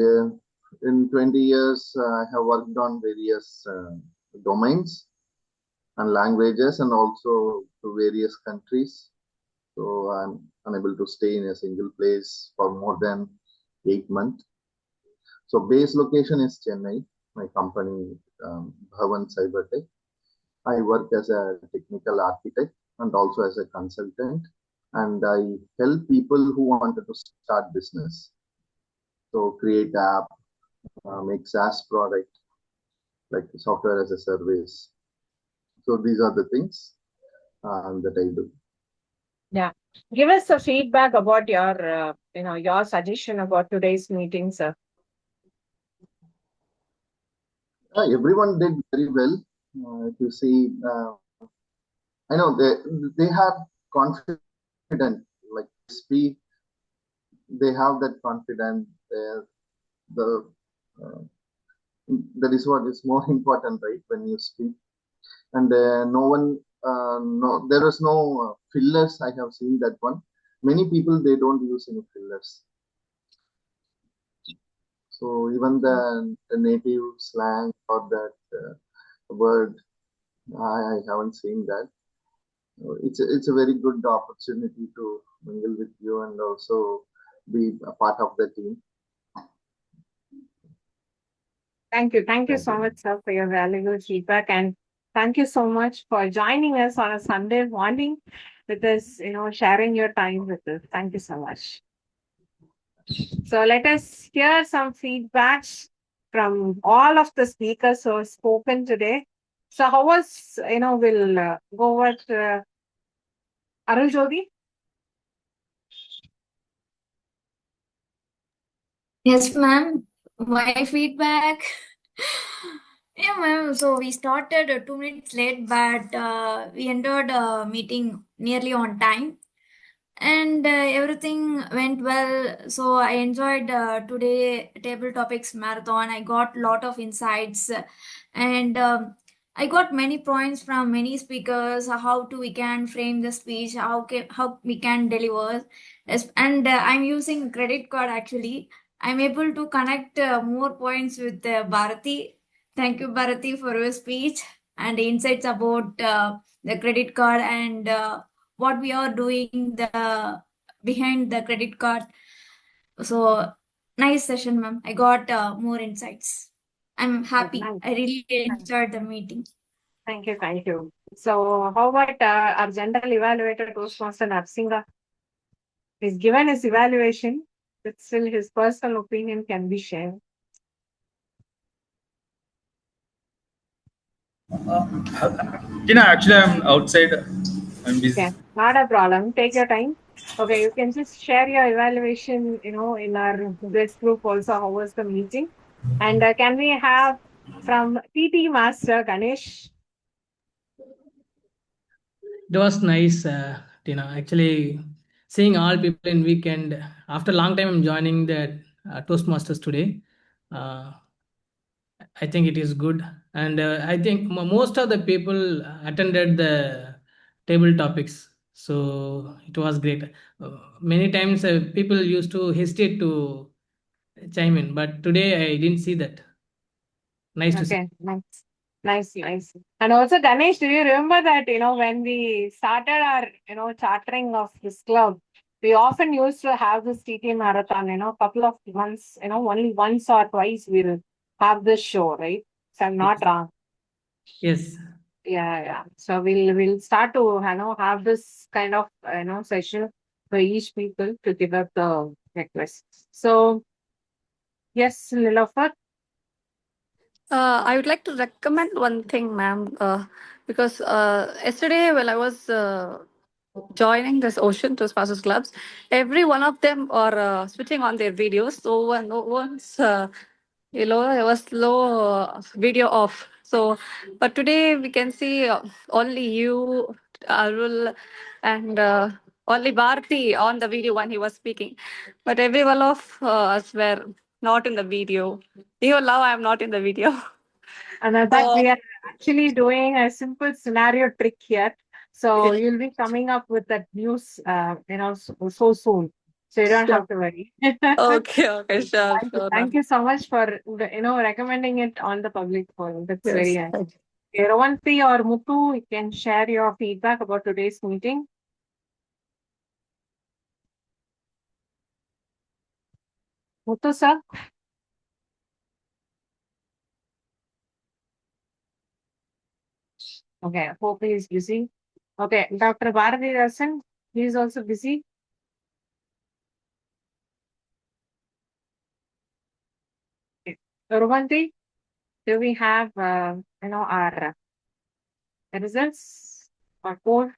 in 20 years, I have worked on various domains and languages and also to various countries. So I'm unable to stay in a single place for more than 8 months. So base location is Chennai. My company, Bhavan Cybertech. I work as a technical architect and also as a consultant. And I help people who wanted to start business. So create app, make SaaS product, like software as a service. So these are the things that I do. Yeah. Give us a feedback about your suggestion about today's meeting, sir. Everyone did very well. If you see, I know they have confidence, like speak. They have that confidence. The that is what is more important, right? When you speak, and no, there is no fillers. I have seen that one. Many people they don't use any fillers. So even the native slang or that word, I haven't seen that. It's a very good opportunity to mingle with you and also be a part of the team. Thank you. Thank you so much, sir, for your valuable feedback. And thank you so much for joining us on a Sunday morning with us, sharing your time with us. Thank you so much. So let us hear some feedbacks from all of the speakers who have spoken today. So how was, we'll go with Arul Jodi. Yes, ma'am. My feedback. Yeah, ma'am. So we started 2 minutes late, but we entered meeting nearly on time, and everything went well. So I enjoyed today table topics marathon. I got lot of insights, and I got many points from many speakers. How to we can frame the speech, how we can deliver, and I'm using credit card actually. I'm able to connect more points with Bharati. Thank you, Bharati, for your speech and insights about the credit card and what we are doing the behind the credit card. So Nice session, ma'am. I got more insights. I'm happy. Nice. I really enjoyed the meeting. Thank you, thank you. So, how about our general evaluator, Toastmaster Narsinga? He's given his evaluation, but still his personal opinion can be shared. Tina, actually, I'm outside. I'm busy. Okay, not a problem. Take your time. Okay, you can just share your evaluation, in our this group also. How was the meeting? And can we have from PT Master Ganesh? It was nice, Tina. Actually, seeing all people in weekend after a long time, I'm joining the Toastmasters today. I think it is good, and I think most of the people attended the table topics, so it was great. Many times people used to hesitate to chime in, but today I didn't see that. Nice to see. Okay, nice. And also, Ganesh, do you remember that, when we started our, chartering of this club, we often used to have this TT marathon, couple of months, only once or twice we'll have this show, right? So I'm not wrong. Yes. Yeah. So we'll start to, have this kind of, session for each people to give up the requests. So, yes, Nilofer. I would like to recommend one thing, ma'am, because yesterday when I was joining this Ocean Toastmasters clubs, every one of them are switching on their videos. So no one's, there was low video off. So, but today we can see only you, Arul, and only Bharti on the video when he was speaking. But every one of us were not in the video. Even now, I am not in the video. And that we are actually doing a simple scenario trick here. So you'll be coming up with that news, so soon. So you don't have to worry. Okay, sure. Thank you so much for, recommending it on the public forum. That's very Yes. nice. Ravanti or Muthu, you can share your feedback about today's meeting. Muthu, sir. Okay, hope he is busy. Okay, Dr. Bharati Rasan, he is also busy. Ravanti, do we have, our results or poll?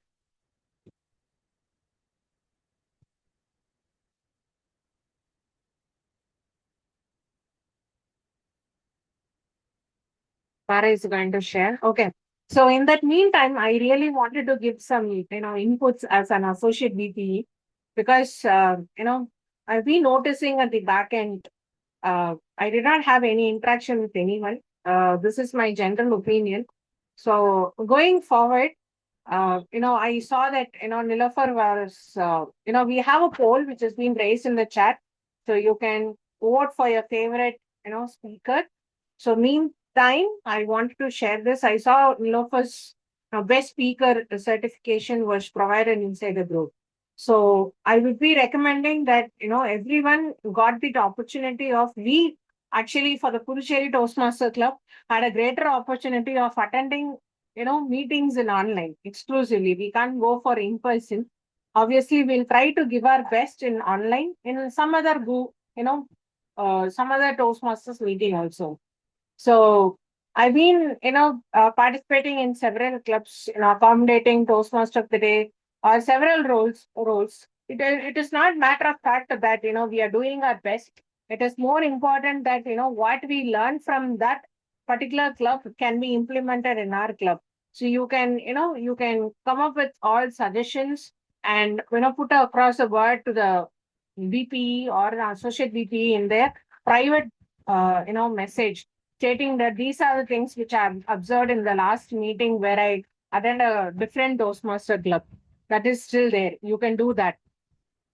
Farah is going to share. Okay. So in that meantime, I really wanted to give some, inputs as an associate VPE because, I've been noticing at the back end, I did not have any interaction with anyone. This is my general opinion. So going forward, I saw that, Nilofer was, we have a poll which has been raised in the chat. So you can vote for your favorite, speaker. So meantime, I wanted to share this. I saw Nilofer's best speaker certification was provided inside the group. So I would be recommending that, everyone got the opportunity of, we actually for the Puducherry Toastmaster Club had a greater opportunity of attending, meetings in online exclusively. We can't go for in person. Obviously, we'll try to give our best in online in some other some other Toastmasters meeting also. So I've been, participating in several clubs, accommodating Toastmaster of the Day or several roles. It is not matter of fact that, we are doing our best. It is more important that, what we learn from that particular club can be implemented in our club. So you can, you can come up with all suggestions and, put across a word to the VP or the associate VP in their private, message stating that these are the things which I've observed in the last meeting where I attend a different Toastmaster club. That is still there. You can do that.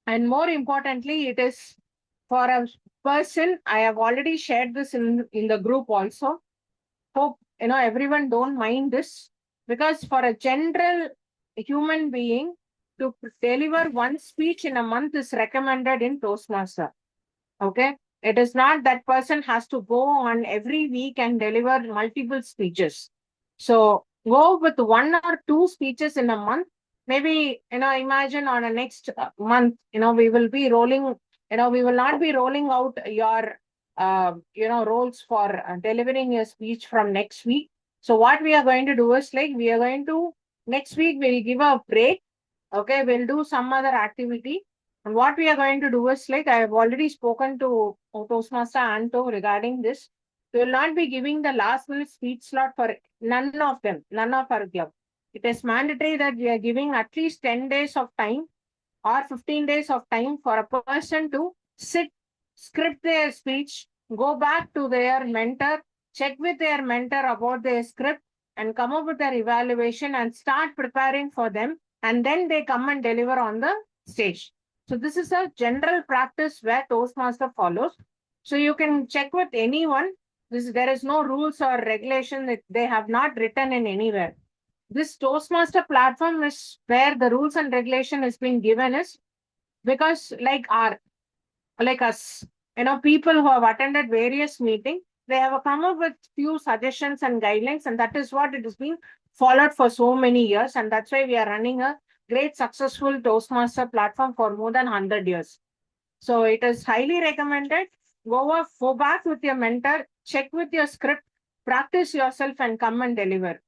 And more importantly, it is for a person. I have already shared this in the group also. Hope, everyone don't mind this because for a general human being to deliver one speech in a month is recommended in Toastmaster. Okay. It is not that person has to go on every week and deliver multiple speeches. So go with 1 or 2 speeches in a month. Maybe, imagine on a next month, we will be rolling, we will not be rolling out your, roles for delivering a speech from next week. So what we are going to do is next week we'll give a break. Okay, we'll do some other activity. And what we are going to do is I have already spoken to Toastmaster Anto regarding this. We will not be giving the last minute speech slot for none of them, none of our club. It is mandatory that we are giving at least 10 days of time or 15 days of time for a person to sit, script their speech, go back to their mentor, check with their mentor about their script, and come up with their evaluation and start preparing for them. And then they come and deliver on the stage. So this is a general practice where Toastmaster follows. So you can check with anyone. There is no rules or regulation that they have not written in anywhere. This Toastmaster platform is where the rules and regulation has been given is because like us, people who have attended various meetings, they have come up with few suggestions and guidelines, and that is what it has been followed for so many years. And that's why we are running a great successful Toastmaster platform for more than 100 years. So it is highly recommended. Go back with your mentor, check with your script, practice yourself and come and deliver.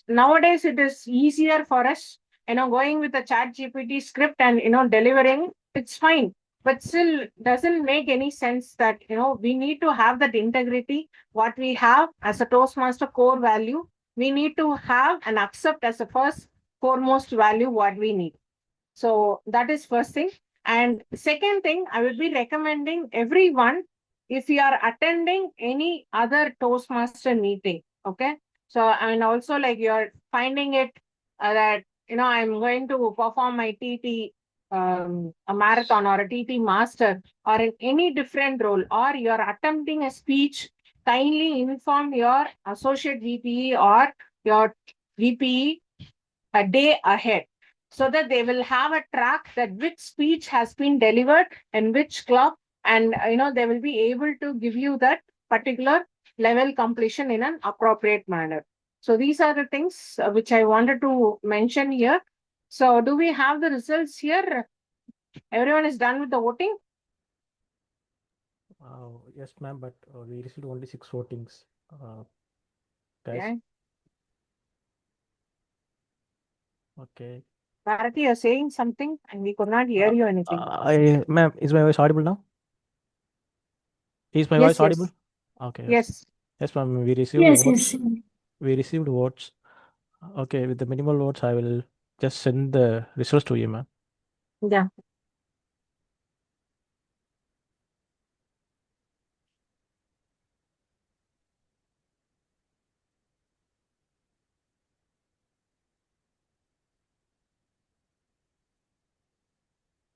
Nowadays it is easier for us, going with the chat GPT script and, delivering, it's fine. But still doesn't make any sense that, we need to have that integrity, what we have as a Toastmaster core value. We need to have and accept as a first foremost value what we need. So that is first thing. And second thing, I will be recommending everyone, if you are attending any other Toastmaster meeting, okay? So, and also you're finding it that, I'm going to perform my TT, a marathon or a TT master or in any different role, or you're attempting a speech, kindly inform your associate VPE or your VPE a day ahead, so that they will have a track that which speech has been delivered in which club, and they will be able to give you that particular level completion in an appropriate manner. So these are the things which I wanted to mention here. So do we have the results here? Everyone is done with the voting? Yes, ma'am, but we received only 6 votings. Guys. Yeah. Okay. Bharati, you're saying something and we could not hear you anything. Ma'am, is my voice audible now? Is my Yes, voice audible? yes. Okay. Yes. Yes, ma'am. We received Yes, votes. yes. We received votes. Okay, with the minimal votes, I will just send the results to you, ma'am. Yeah.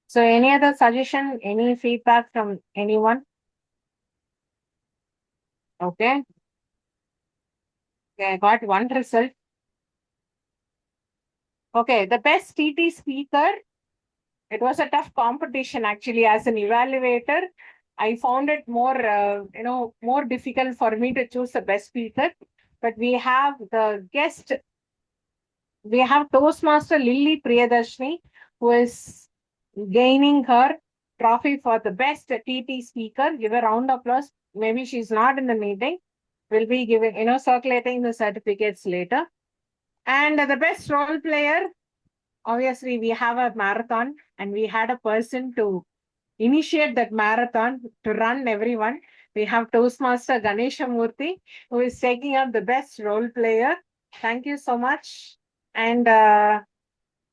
So any other suggestion, any feedback from anyone? Okay. Okay, I got one result. Okay, the best TT speaker. It was a tough competition actually. As an evaluator, I found it more difficult for me to choose the best speaker. But we have the guest. We have Toastmaster Lily Priyadarshini, who is gaining her trophy for the best TT speaker. Give a round of applause. Maybe she's not in the meeting. We'll be giving, circulating the certificates later. And the best role player, obviously, we have a marathon and we had a person to initiate that marathon to run everyone. We have Toastmaster Ganesha Murthy, who is taking up the best role player. Thank you so much. And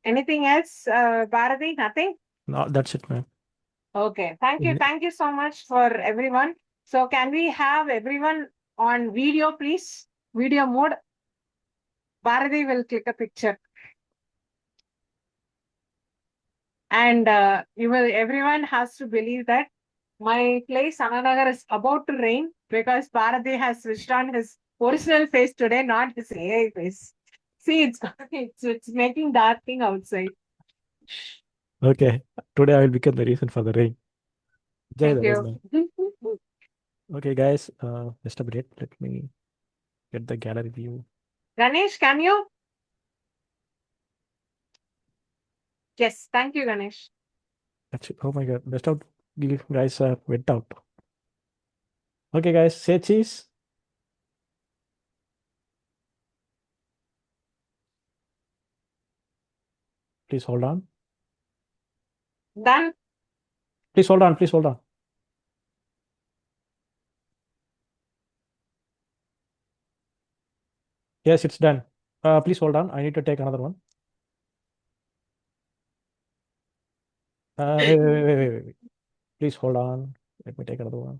anything else, Bharati? Nothing? No, that's it, ma'am. Okay. Thank you. Thank you so much for everyone. So can we have everyone on video, please? Video mode. Bharati will click a picture. And everyone has to believe that my place, Ananagar, is about to rain because Bharati has switched on his original face today, not his AI face. See, it's making darkening outside. Okay. Today I will become the reason for the rain. Jai Thank the rain, you. ma'am. Okay, guys, just a minute. Let me get the gallery view. Ganesh, can you? Yes, thank you, Ganesh. Actually, oh my God, best out. You guys went out. Okay, guys, say cheese. Please hold on. Done. Please hold on. Please hold on. Yes, it's done. Please hold on. I need to take another one. Wait. Please hold on. Let me take another one.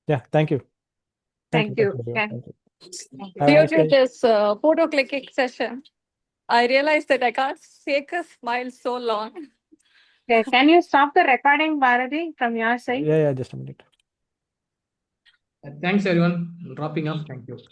Yeah, thank you. Thank you. Dr. Dev. Okay. Thank you. Thank you. Have a Due nice to day. this photo clicking session, I realized that I can't fake a smile so long. Okay, can you stop the recording, Bharati, from your side? Yeah, just a minute. Thanks, everyone. Dropping off. Thank you. Thank